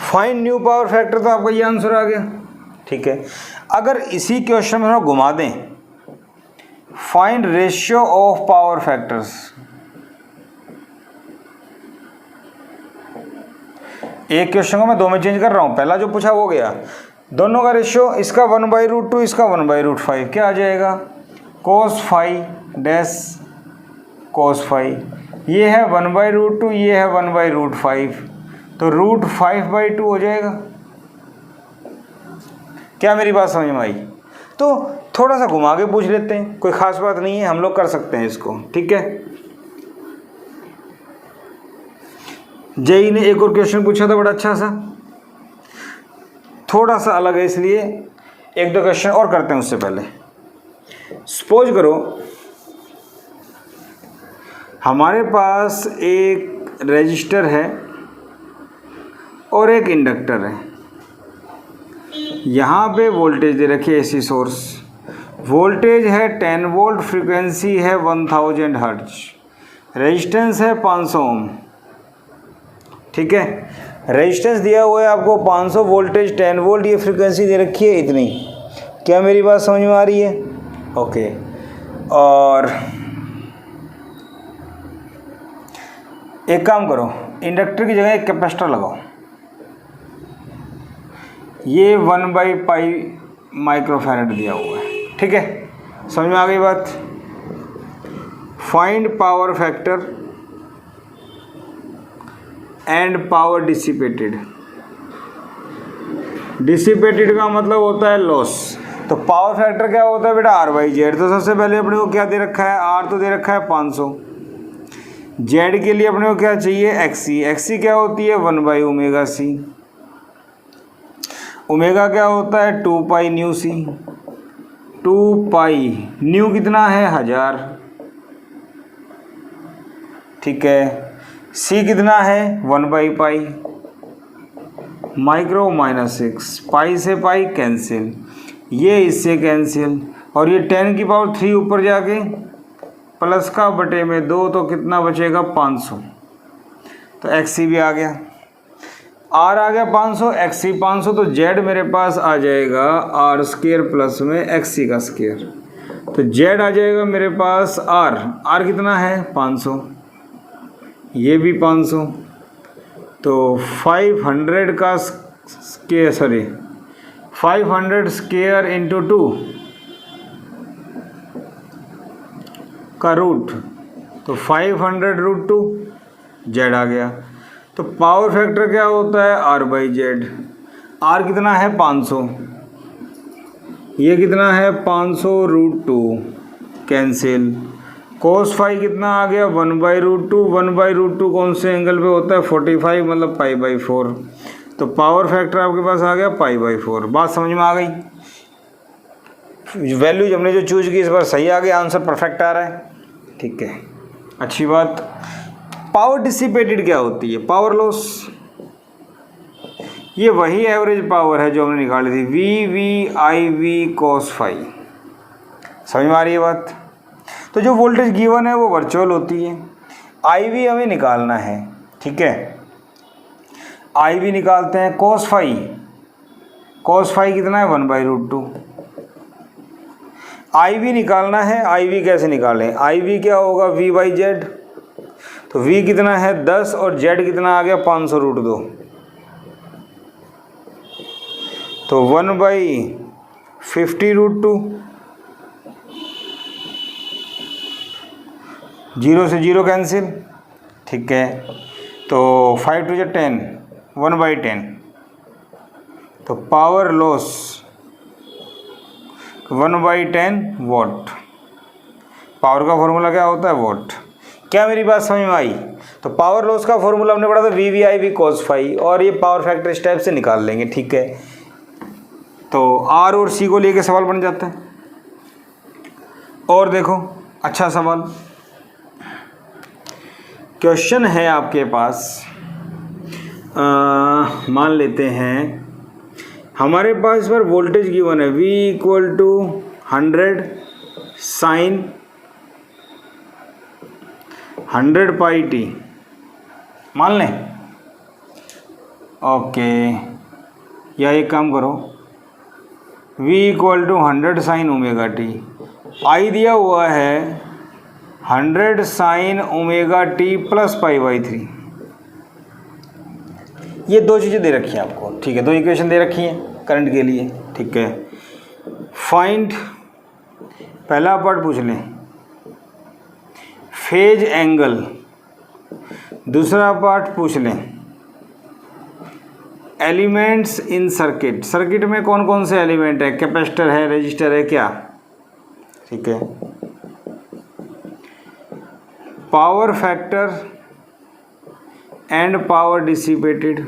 Find new power factor, तो आपका ये आंसर आ गया। ठीक है, अगर इसी क्वेश्चन में थोड़ा घुमा दें, find ratio of power factors. एक क्वेश्चन को मैं दो में चेंज कर रहा हूं, पहला जो पूछा वो गया, दोनों का रेशियो, इसका 1/√2, इसका 1/√5, क्या आ जाएगा? cos 5 डैश cos 5, ये है 1/√2, ये है 1/√5, तो रूट 5/2 हो जाएगा। क्या मेरी बात समझ में आई? तो थोड़ा सा घुमा के पूछ लेते हैं, कोई खास बात नहीं है, हम लोग कर सकते हैं इसको। ठीक है, जेई ने एक और क्वेश्चन पूछा था बड़ा अच्छा सा, थोड़ा सा अलग है, इसलिए एक दो क्वेश्चन और करते हैं उससे पहले। सपोज करो हमारे पास एक रेजिस्टर है और एक इंडक्टर है। यहाँ पे वोल्टेज दे रखी है, AC सोर्स, वोल्टेज है 10 वोल्ट, फ्रीक्वेंसी है 1000 हर्ट्ज, रेजिस्टेंस है 500 ओम। ठीक है, रेजिस्टेंस दिया हुआ है आपको 500, वोल्टेज 10 वोल्ट, ये फ्रीक्वेंसी दे रखी है इतनी। क्या मेरी बात समझ में आ रही है? ओके, और एक काम करो, इंडक्टर की जगह एक कैपेसिटर लगाओ, ये 1/पाई माइक्रोफैरड दिया हुआ है, ठीक है, समझ में आ गई बात। Find power factor and power dissipated. Dissipated का मतलब होता है लॉस। तो पावर फैक्टर क्या होता है बेटा, R/Z। तो सबसे पहले अपने को क्या दे रखा है, R तो दे रखा है 500। Z के लिए अपने को क्या चाहिए, XC। XC क्या होती है, 1/ωc। ओमेगा क्या होता है, 2π न्यू C। 2π न्यू कितना है, 1000, ठीक है। C कितना है, 1/पाई। माइक्रो -6, पाई से पाई कैंसिल, ये इससे कैंसिल, और ये 10⁻³ ऊपर जाके प्लस का बटे में 2, तो कितना बचेगा, 500। तो XC भी आ गया, R आ गया 500, XC 500, तो Z मेरे पास आ जाएगा R² प्लस में XC का स्क्वायर। तो Z आ जाएगा मेरे पास R कितना है, 500, ये भी 500, तो 500 का स्क्वायर, सॉरी 500 स्क्वायर इंटू 2 का रूट, तो 500√2 Z आ गया। तो पावर फैक्टर क्या होता है, R/Z। R कितना है, 500, ये कितना है, 500√2 कैंसिल। cos फाई कितना आ गया, 1/√2। 1/√2 कौन से एंगल पे होता है, 45, मतलब π/4। तो पावर फैक्टर आपके पास आ गया π/4। बात समझ में आ गई। वैल्यूज हमने जो चूज की इस बार सही आ गया, आंसर परफेक्ट आ रहा है, ठीक है, अच्छी बात। पावर डिसिपेटेड क्या होती है, पावर लॉस। ये वही एवरेज पावर है जो हमने निकाली थी, VV/IV cos फाई। समझ में आ रही है बात। तो जो वोल्टेज गिवन है वो वर्चुअल होती है। IV हमें निकालना है, ठीक है, IV निकालते हैं। cos फाई कितना है, 1/√2। IV निकालना है, IV कैसे निकालें, IV क्या होगा, V/Z। तो V कितना है, 10, और Z कितना आ गया, 500√2। तो 1/50√2, 0 से 0 कैंसिल, ठीक है। तो 5 × 10, 1/10। तो पावर लॉस 1/10 वॉट। पावर का फॉर्मूला क्या होता है, वॉट। क्या मेरी बात समझ में आई। तो पावर लॉस का फॉर्मूला हमने पढ़ा था VV/IV cos फाई, और ये पावर फैक्टर इस टाइप से निकाल लेंगे, ठीक है। तो R और C को लेके सवाल बन जाता है। और देखो अच्छा सवाल, क्वेश्चन है आपके पास, मान लेते हैं हमारे पास इस पर वोल्टेज गिवन है, V = 100 sin 100πt, मान लें, ओके। या एक काम करो, V = 100 sin ωt, I दिया हुआ है 100 sin ωt + π/3। ये दो चीज़ें दे रखी हैं आपको, ठीक है, दो इक्वेशन दे रखी हैं करंट के लिए, ठीक है। फाइंड, पहला पार्ट पूछ लें, फेज एंगल। दूसरा पार्ट पूछ लें, एलिमेंट्स इन सर्किट। सर्किट में कौन कौन से एलिमेंट है, कैपेसिटर है, रेजिस्टर है, क्या, ठीक है। Power factor and power dissipated,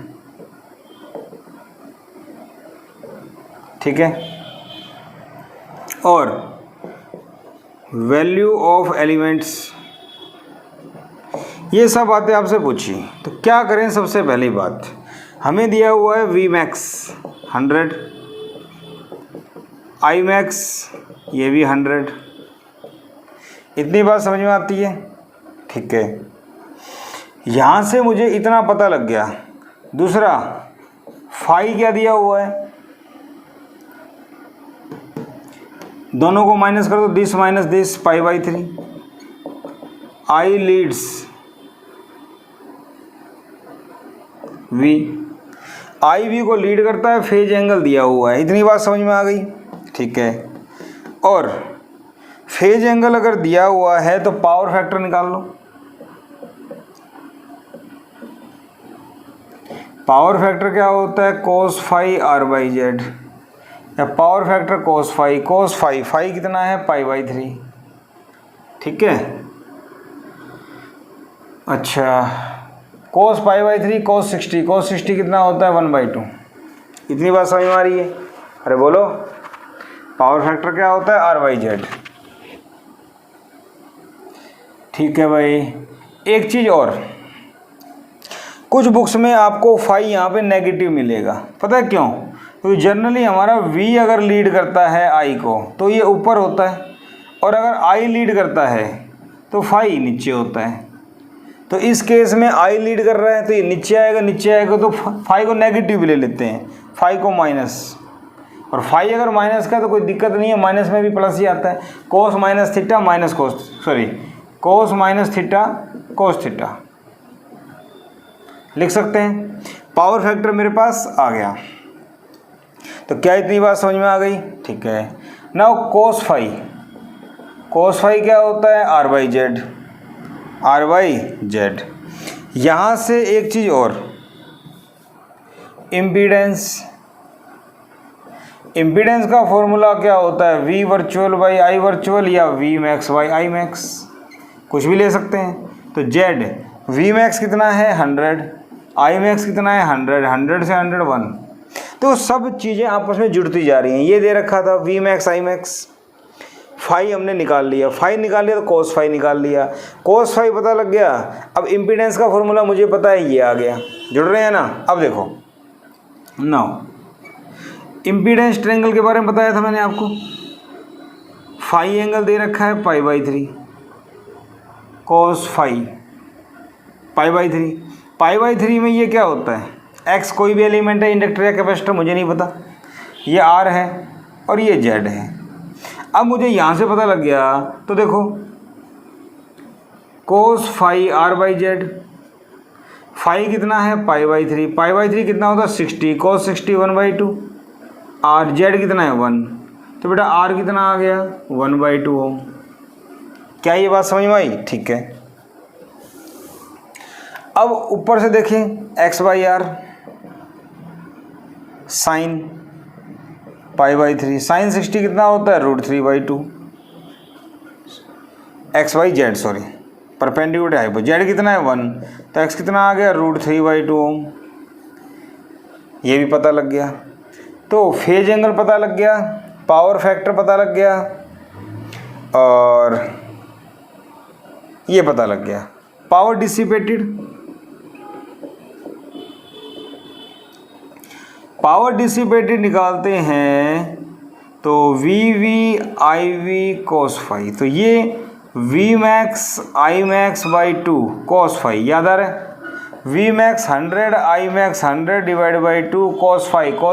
ठीक है। और वैल्यू ऑफ एलिमेंट्स, ये सब बातें आपसे पूछी। तो क्या करें, सबसे पहली बात हमें दिया हुआ है Vmax 100, Imax ये भी 100, इतनी बात समझ में आती है, ठीक है। यहाँ से मुझे इतना पता लग गया। दूसरा फाई क्या दिया हुआ है, दोनों को माइनस कर दो, this minus this, π/3। I leads V, I V को लीड करता है, फेज एंगल दिया हुआ है। इतनी बात समझ में आ गई, ठीक है। और फेज एंगल अगर दिया हुआ है तो पावर फैक्टर निकाल लो। पावर फैक्टर क्या होता है, cos phi R by Z, या power factor cos phi, phi कितना है, पाई बाई 3, ठीक है। अच्छा, कोस पाई बाई 3, कोस 60 कितना होता है, 1/2। इतनी बात समझ में आ रही है? अरे बोलो, पावर फैक्टर क्या होता है, आर बाई जेड, ठीक है भाई। एक चीज़ और, कुछ बुक्स में आपको फाई यहाँ पे नेगेटिव मिलेगा, पता है क्यों? क्योंकि जनरली हमारा वी अगर लीड करता है आई को तो ये ऊपर होता है, और अगर आई लीड करता है तो फाई नीचे होता है। तो इस केस में आई लीड कर रहा है तो ये नीचे आएगा तो फाई को नेगेटिव भी ले लेते हैं, फाई को माइनस, और फाई अगर माइनस का तो कोई दिक्कत नहीं है, माइनस में भी प्लस ही आता है। कोस minus theta minus cos, sorry कोस माइनस थीटा कोस थीटा लिख सकते हैं। पावर फैक्टर मेरे पास आ गया, तो क्या इतनी बात समझ में आ गई? ठीक है। नाउ कोस फाई क्या होता है, आर बाई जेड। यहाँ से एक चीज़ और, इम्पीडेंस का फॉर्मूला क्या होता है, V virtual by I virtual, या V max by I max, कुछ भी ले सकते हैं। तो जेड, वी मैक्स कितना है 100, आई मैक्स कितना है 100 से 101। तो सब चीज़ें आपस में जुड़ती जा रही हैं। ये दे रखा था V max I max, phi हमने निकाल लिया, तो कोस फाई निकाल लिया, कोस फाई पता लग गया। अब इम्पीडेंस का फॉर्मूला मुझे पता है, ये आ गया, जुड़ रहे हैं ना। अब देखो नाउ, इम्पीडेंस ट्रायंगल के बारे में बताया था मैंने आपको, फाई एंगल दे रखा है pi by 3, cos phi pi by 3 में ये क्या होता है, एक्स कोई भी एलिमेंट है, इंडक्टर या कैपेसिटर मुझे नहीं पता, ये आर है और ये जेड है। अब मुझे यहाँ से पता लग गया, तो देखो cos phi R by Z, phi कितना है पाई बाई 3 कितना होता है 60, कोस 60 1/2, आर जेड कितना है 1, तो बेटा आर कितना आ गया 1/2 ओम। क्या ये बात समझ में आई? ठीक है। अब ऊपर से देखें, X by R sine pi by 3, sine 60 कितना होता है √3/2, X by Z, sorry perpendicular hypo, Z कितना है 1, तो एक्स कितना आ गया √3/2 ओम। ये भी पता लग गया। तो फेज एंगल पता लग गया, पावर फैक्टर पता लग गया, और ये पता लग गया पावर डिसिपेटेड निकालते हैं तो V I V cos phi, तो ये V max I max by 2 cos phi, याद आ रहा है, V max 100 I max 100 divide by 2 cos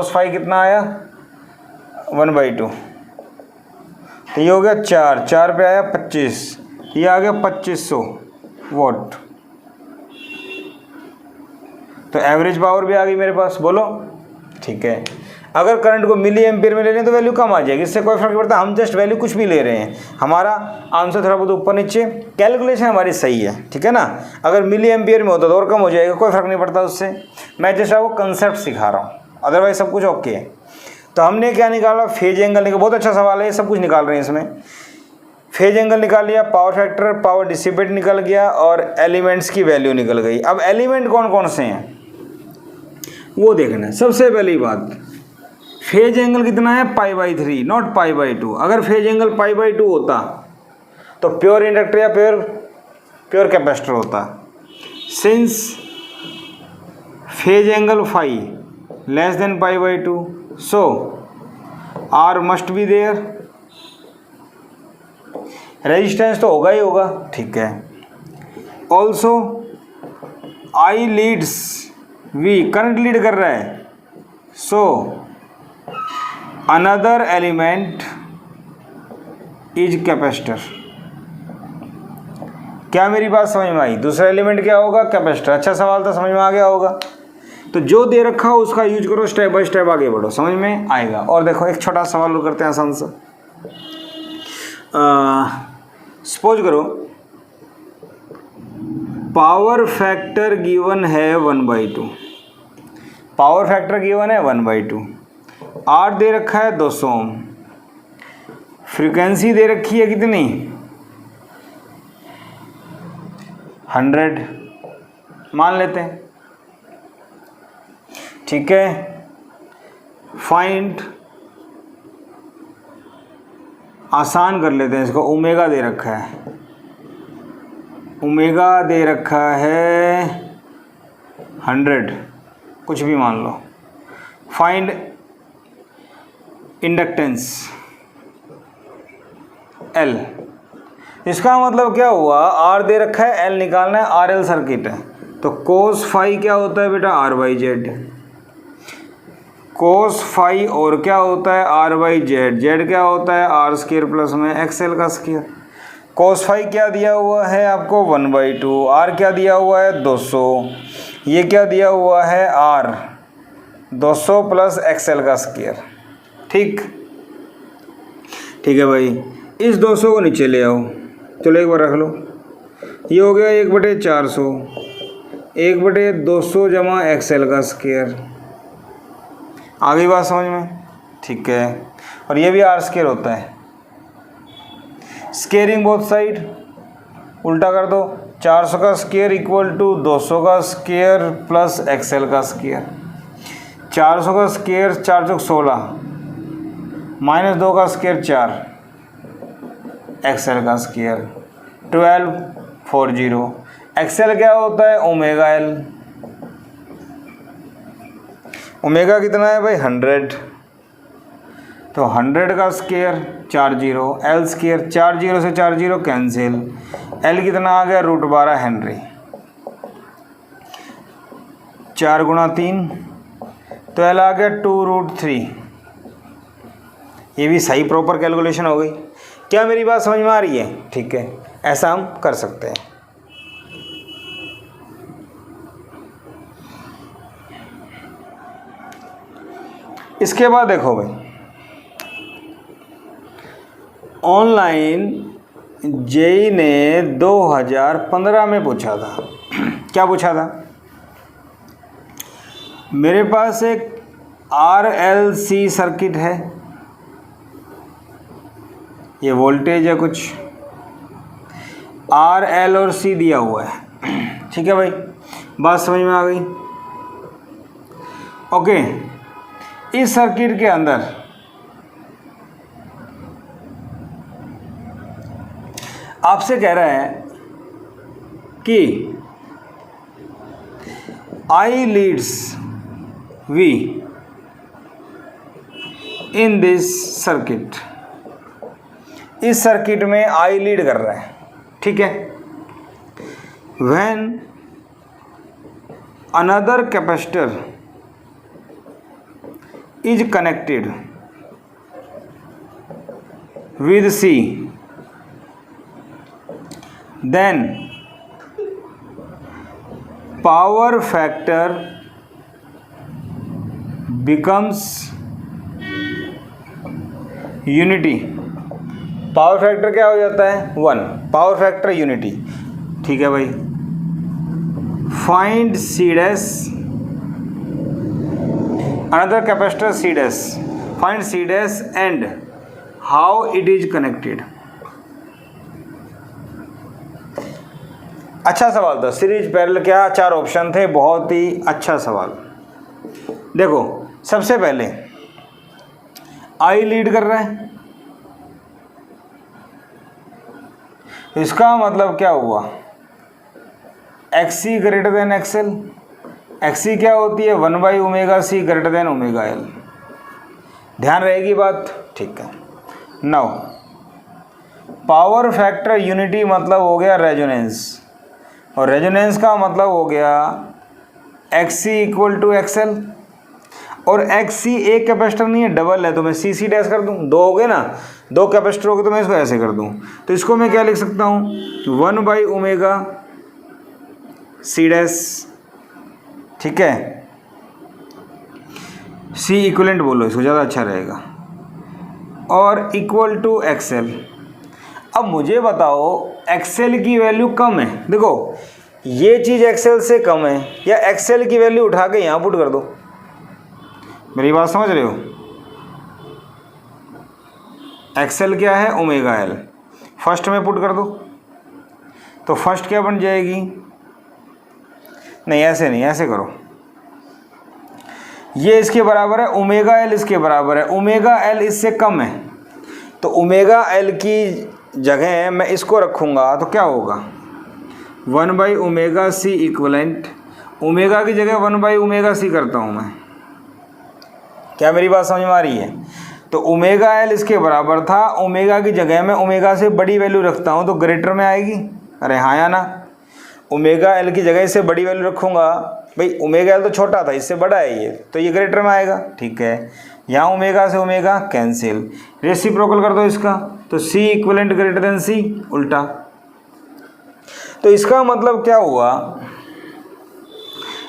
phi कितना आया 1/2, तो ये हो गया 4 पे आया 25, ये आ गया 2500 वॉट। तो एवरेज पावर भी आ गई मेरे पास, बोलो ठीक है। अगर करंट को मिली एम्पियर में ले लें तो वैल्यू कम आ जाएगी, इससे कोई फर्क नहीं पड़ता, हम जस्ट वैल्यू कुछ भी ले रहे हैं, हमारा आंसर थोड़ा बहुत ऊपर नीचे, कैलकुलेशन हमारी सही है, ठीक है ना। अगर मिली एम्पियर में होता तो और कम हो जाएगा, कोई फर्क नहीं पड़ता उससे, मैं जस्ट आपको कंसेप्ट सिखा रहा हूँ, अदरवाइज सब कुछ ओके है। तो हमने क्या निकाला, फेज एंगल निकाला, बहुत अच्छा सवाल है, ये सब कुछ निकाल रहे हैं इसमें। फेज एंगल निकाल लिया, पावर फैक्टर, पावर डिसिपेट निकल गया, और एलिमेंट्स की वैल्यू निकल गई। अब एलिमेंट कौन कौन से हैं वो देखना है। सबसे पहली बात, फेज एंगल कितना है pi by 3, not pi by 2। अगर फेज एंगल पाई बाई 2 होता तो प्योर इंडक्टर या प्योर कैपेसिटर होता। Since phase angle phi less than pi by 2, so R must be there, resistance तो होगा ही होगा, ठीक है। Also I leads V, current lead कर रहा है, so another element is capacitor. क्या मेरी बात समझ में आई? दूसरा एलिमेंट क्या होगा, कैपेसिटर। अच्छा सवाल था, समझ में आ गया होगा। तो जो दे रखा हो उसका यूज करो, स्टेप बाय स्टेप आगे बढ़ो, समझ में आएगा। और देखो एक छोटा सवाल और करते हैं आसान सा। सपोज करो पावर फैक्टर गिवन है 1/2, पावर फैक्टर गिवन है 1/2, आर दे रखा है 200 ओम, फ्रीक्वेंसी दे रखी है कितनी 100 मान लेते हैं, ठीक है। फाइंड, आसान कर लेते हैं इसको, ओमेगा दे रखा है, ओमेगा दे रखा है 100, कुछ भी मान लो। फाइंड इंडक्टेंस L, इसका मतलब क्या हुआ, R दे रखा है, L निकालना है, RL सर्किट है, तो कोस फाई क्या होता है बेटा R/Z, कोस फाई और क्या होता है R/Z, Z क्या होता है R² प्लस में XL का स्क्वायर। कोस फाई क्या दिया हुआ है आपको 1/2, R क्या दिया हुआ है 200, ये क्या दिया हुआ है R 200 प्लस XL का स्क्वायर, ठीक है भाई। इस 200 को नीचे ले आओ, चलो एक बार रख लो, ये हो गया 1/400, 1/200 जमा XL का स्क्वायर, आ गई बात समझ में, ठीक है। और ये भी R² होता है, स्क्वेयरिंग बोथ साइड, उल्टा कर दो, 400 का स्क्वायर इक्वल टू 200 का स्क्वायर प्लस XL का स्क्वायर, 400 का स्क्वायर 4 चौक 16 माइनस 2 का स्क्वायर 4, XL का स्क्वायर 1240, XL क्या होता है ओमेगा L, ओमेगा कितना है भाई 100, तो 100 का स्क्वायर 40, L स्क्वायर 40 से 40 कैंसिल, L कितना आ गया √12 हेनरी, 4 गुणा 3, तो L आ गया 2√3। ये भी सही प्रॉपर कैलकुलेशन हो गई। क्या मेरी बात समझ में आ रही है, ठीक है, ऐसा हम कर सकते हैं। इसके बाद देखो भाई, ऑनलाइन जेई ने 2015 में पूछा था, क्या पूछा था, मेरे पास एक RLC सर्किट है, ये वोल्टेज है कुछ, R, L और C दिया हुआ है, ठीक है भाई, बात समझ में आ गई। ओके, इस सर्किट के अंदर आपसे कह रहा है कि I leads V in this circuit, इस सर्किट में I लीड कर रहा है, ठीक है। When another capacitor is connected with C, then power factor becomes unity, power factor क्या हो जाता है 1, पावर फैक्टर यूनिटी, ठीक है भाई। Find C dash, another capacitor C dash, find C dash and how it is connected. अच्छा सवाल था, सीरीज पैरेलल, क्या 4 ऑप्शन थे, बहुत ही अच्छा सवाल। देखो सबसे पहले I लीड कर रहा है, इसका मतलब क्या हुआ XC greater than XL, XC क्या होती है 1/ωc ग्रेटर देन ωL, ध्यान रहेगी बात, ठीक है। नाउ पावर फैक्टर यूनिटी मतलब हो गया रेजोनेंस, और रेजोनेंस का मतलब हो गया XC इक्वल टू XL, और XC एक कैपेसिटर नहीं है, डबल है, तो मैं CC डैश कर दूं, 2 हो गए ना, 2 कैपेसिटर हो गए, तो मैं इसको ऐसे कर दूं, तो इसको मैं क्या लिख सकता हूँ 1/ωc डैश, ठीक है। सी इक्वलेंट बोलो इसको, ज़्यादा अच्छा रहेगा, और इक्वल टू एक्सएल। अब मुझे बताओ एक्सएल की वैल्यू कम है, देखो ये चीज़ एक्सएल से कम है, या एक्सएल की वैल्यू उठा के यहाँ पुट कर दो। मेरी बात समझ रहे हो? एक्सएल क्या है? Omega L. फर्स्ट में पुट कर दो तो फर्स्ट क्या बन जाएगी? नहीं ऐसे नहीं, ऐसे करो, ये इसके बराबर है, ओमेगा एल इसके बराबर है, ओमेगा एल इससे कम है, तो ओमेगा एल की जगह मैं इसको रखूँगा तो क्या होगा? 1 ओमेगा सी इक्वलेंट, ओमेगा की जगह 1 ओमेगा सी करता हूँ मैं। क्या मेरी बात समझ में आ रही है? तो ओमेगा एल इसके बराबर था, ओमेगा की जगह मैं ओमेगा से बड़ी वैल्यू रखता हूँ तो ग्रेटर में आएगी। अरे हाँ या ना? ओमेगा एल की जगह इससे बड़ी वैल्यू रखूँगा, भाई ओमेगा एल तो छोटा था, इससे बड़ा है ये, तो ये ग्रेटर में आएगा। ठीक है, यहाँ ओमेगा से ओमेगा कैंसिल, रेसिप्रोकल कर दो इसका, तो सी इक्वलेंट ग्रेटर देन सी, उल्टा। तो इसका मतलब क्या हुआ?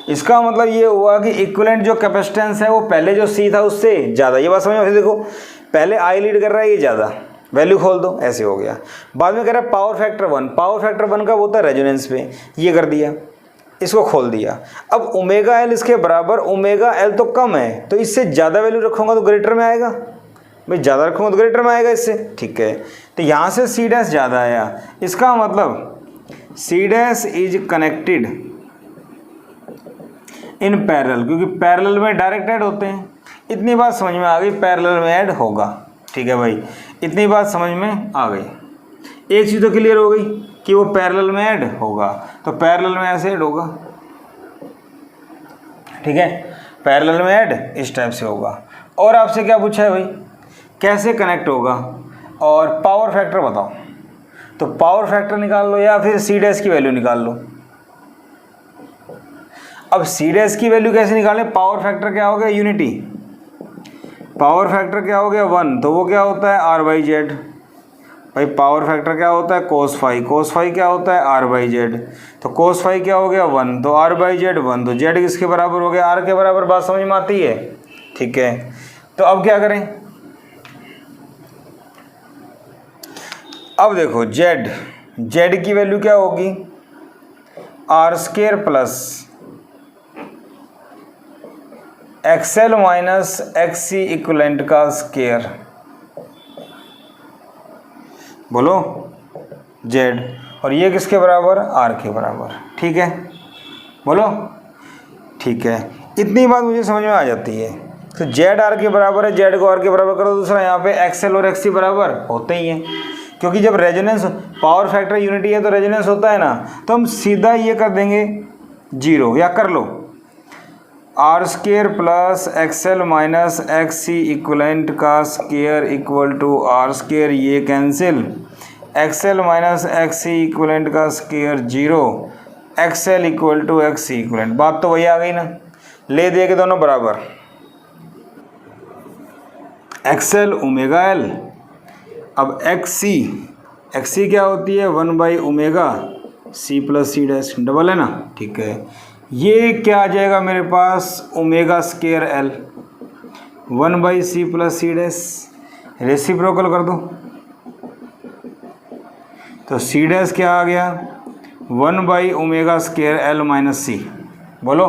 इसका मतलब ये हुआ कि इक्वलेंट जो कैपेसिटेंस है वो पहले जो सी था उससे ज़्यादा। ये बात समझ में? देखो पहले आई लीड कर रहा है, ये ज़्यादा, वैल्यू खोल दो, ऐसे हो गया। बाद में कह रहा है पावर फैक्टर 1, पावर फैक्टर 1 का होता है रेजोनेंस पे, ये कर दिया, इसको खोल दिया। अब ओमेगा एल इसके बराबर, ओमेगा एल तो कम है, तो इससे ज़्यादा वैल्यू रखूँगा तो ग्रेटर में आएगा, भाई ज़्यादा रखूँगा तो ग्रेटर में आएगा इससे। ठीक है, तो यहाँ से सी डैश ज़्यादा आया, इसका मतलब C dash is connected in parallel, क्योंकि पैरेलल में डायरेक्ट ऐड होते हैं। इतनी बात समझ में आ गई, पैरेलल में ऐड होगा। ठीक है भाई, इतनी बात समझ में आ गई। एक चीज़ तो क्लियर हो गई कि वो पैरेलल में ऐड होगा, तो पैरेलल में ऐसे ऐड होगा। ठीक है, पैरेलल में ऐड इस टाइप से होगा। और आपसे क्या पूछा है भाई, कैसे कनेक्ट होगा और पावर फैक्टर बताओ, तो पावर फैक्टर निकाल लो या फिर सी डैश की वैल्यू निकाल लो। अब सी डैश की वैल्यू कैसे निकालें? पावर फैक्टर क्या हो गया? यूनिटी। पावर फैक्टर क्या हो गया? 1, तो वो क्या होता है? R by Z. भाई पावर फैक्टर क्या होता है? Cos phi. कोस फाई क्या होता है? R by Z. तो कोस फाई क्या हो गया? 1, तो आर बाई जेड 1, तो जेड किसके बराबर हो गया? आर के बराबर। बात समझ में आती है? ठीक है, तो अब क्या करें? अब देखो जेड, जेड की वैल्यू क्या होगी? R square plus XL minus XC equivalent का स्क्वायर। बोलो जेड, और ये किसके बराबर? आर के बराबर। ठीक है, बोलो। ठीक है, इतनी बात मुझे समझ में आ जाती है। तो जेड आर के बराबर है, जेड को आर के बराबर करो। दूसरा यहाँ पे एक्सएल और एक्सी बराबर होते ही हैं, क्योंकि जब रेजोनेंस, पावर फैक्टर यूनिटी है तो रेजोनेंस होता है ना, तो हम सीधा ये कर देंगे 0, या कर लो R square plus XL minus XC equivalent का square equal to R square, ये cancel, XL minus XC equivalent का square 0, XL equal to XC equivalent. बात तो वही आ गई ना, ले दे के दोनों बराबर, एक्सएल ओमेगा एल। अब एक्सी, एक्सी क्या होती है? 1 omega C plus C dash, double है ना। ठीक है, ये क्या आ जाएगा मेरे पास? Omega square L 1 C plus C dash, reciprocal कर दो, तो सी डैश क्या आ गया? 1 omega square L minus C. बोलो,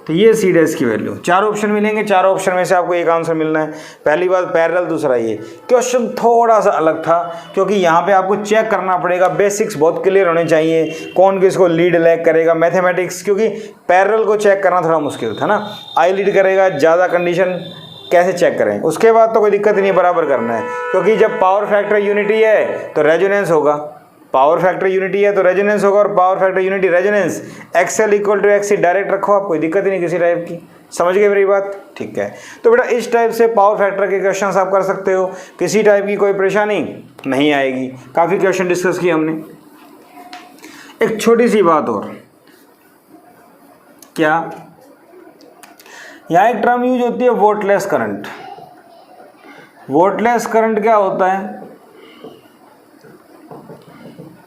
तो ये सी डैश की वैल्यू। 4 ऑप्शन मिलेंगे, 4 ऑप्शन में से आपको एक आंसर मिलना है। पहली बात पैरेलल, दूसरा ये। क्वेश्चन थोड़ा सा अलग था क्योंकि यहाँ पे आपको चेक करना पड़ेगा, बेसिक्स बहुत क्लियर होने चाहिए, कौन किसको लीड लैग करेगा, मैथमेटिक्स, क्योंकि पैरेलल को चेक करना थोड़ा मुश्किल था ना। आई लीड करेगा, ज़्यादा कंडीशन कैसे चेक करें? उसके बाद तो कोई दिक्कत नहीं, बराबर करना है, क्योंकि जब पावर फैक्टर यूनिटी है तो रेजोनेंस होगा, पावर फैक्टर यूनिटी है तो रेजोनेंस होगा, और power factor unity resonance, XL equal to XC direct रखो, आप कोई दिक्कत ही नहीं किसी टाइप की। समझ गए मेरी बात? ठीक है, तो बेटा इस टाइप से पावर फैक्टर के क्वेश्चंस आप कर सकते हो, किसी टाइप की कोई परेशानी नहीं आएगी। काफ़ी क्वेश्चन डिस्कस किए हमने। एक छोटी सी बात और, क्या यहाँ एक टर्म यूज होती है वोल्टलेस करंट। वोल्टलेस करंट क्या होता है?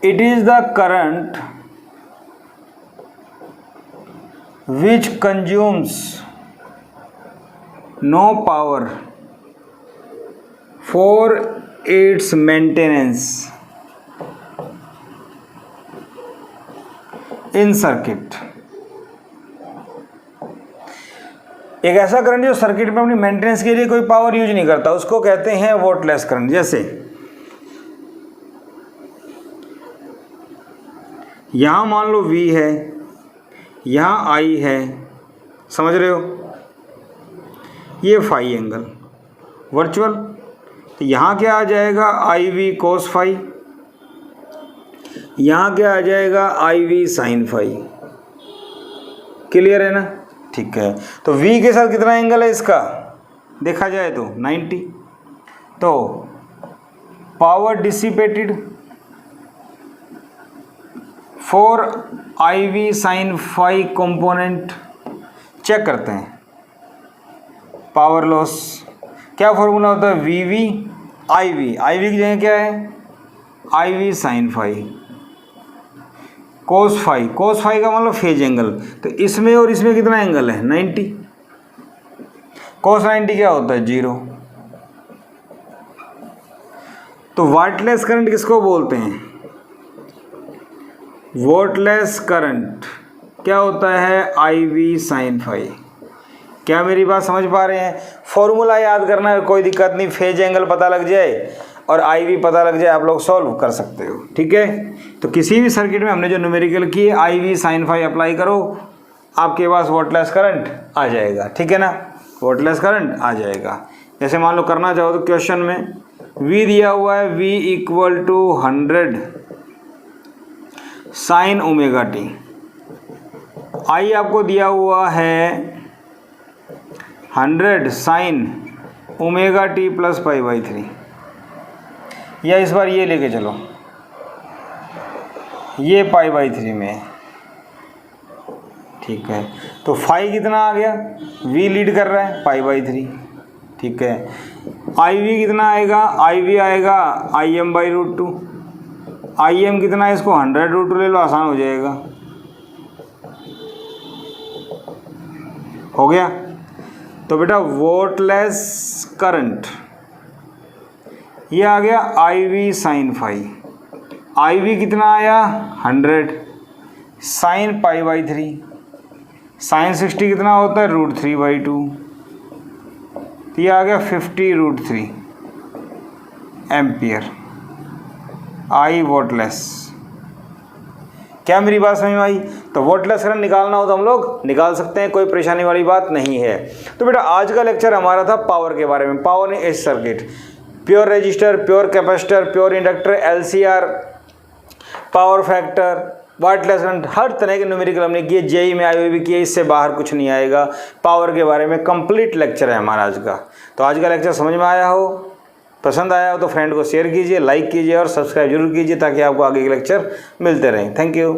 It is the current which consumes no power for its maintenance in circuit. एक ऐसा करंट जो सर्किट में अपनी मेंटेनेंस के लिए कोई पावर यूज नहीं करता, उसको कहते हैं वोल्टलेस करंट। जैसे यहां मान लो V है, यहां I है, समझ रहे हो, ये फाई एंगल वर्चुअल, तो यहाँ क्या आ जाएगा IV cos फाई, यहाँ क्या आ जाएगा IV sin फाई। क्लियर है ना? ठीक है, तो V के साथ कितना एंगल है इसका देखा जाए तो 90। तो power dissipated for IV sin phi component, check करते हैं। पावर लॉस क्या फॉर्मूला होता है, VV IV की जगह क्या है IV sin phi cos phi का मतलब फेज एंगल, तो इसमें और इसमें कितना एंगल है 90। कोस 90 क्या होता है 0। तो वोल्टलेस करंट किसको बोलते हैं, वोल्टलेस करंट क्या होता है IV sin फाई। क्या मेरी बात समझ पा रहे हैं? फॉर्मूला याद करना है, कोई दिक्कत नहीं, फेज एंगल पता लग जाए और IV पता लग जाए, आप लोग सॉल्व कर सकते हो। ठीक है, तो किसी भी सर्किट में हमने जो न्यूमेरिकल किए IV sin फाई अप्लाई करो, आपके पास वोल्टलेस करंट आ जाएगा। ठीक है ना, वोल्टलेस करंट आ जाएगा। जैसे मान लो करना चाहो तो क्वेश्चन में V दिया हुआ है, V = 100 sin ω t, I आपको दिया हुआ है 100 sin ω t + π/3, या इस बार ये लेके चलो, ये π/3 में है। ठीक है, तो फाई कितना आ गया, V लीड कर रहा है π/3। ठीक है, IV कितना आएगा, IV आएगा Im/√2। Im कितना है, इसको 100√2 ले लो, आसान हो जाएगा। हो गया, तो बेटा वोल्टलेस करंट ये आ गया IV sin फाई। IV कितना आया 100 sin π/3, sin 60 कितना होता है √3/2, तो ये आ गया 50√3 एम्पियर I वोल्टलेस। क्या मेरी बात समझ में आई? तो वोल्टलेस करंट निकालना हो तो हम लोग निकाल सकते हैं, कोई परेशानी वाली बात नहीं है। तो बेटा आज का लेक्चर हमारा था पावर के बारे में, power in AC circuit, pure resistor, pure capacitor, pure inductor, LCR, power factor, wattless current, हर तरह के न्यूमेरिकल हमने किए, जेई में आए हुए भी किए, इससे बाहर कुछ नहीं आएगा। पावर के बारे में कंप्लीट लेक्चर है हमारा आज का। तो आज का लेक्चर समझ में आया हो, पसंद आया हो तो फ्रेंड को शेयर कीजिए, लाइक कीजिए और सब्सक्राइब जरूर कीजिए, ताकि आपको आगे के लेक्चर मिलते रहें। Thank you.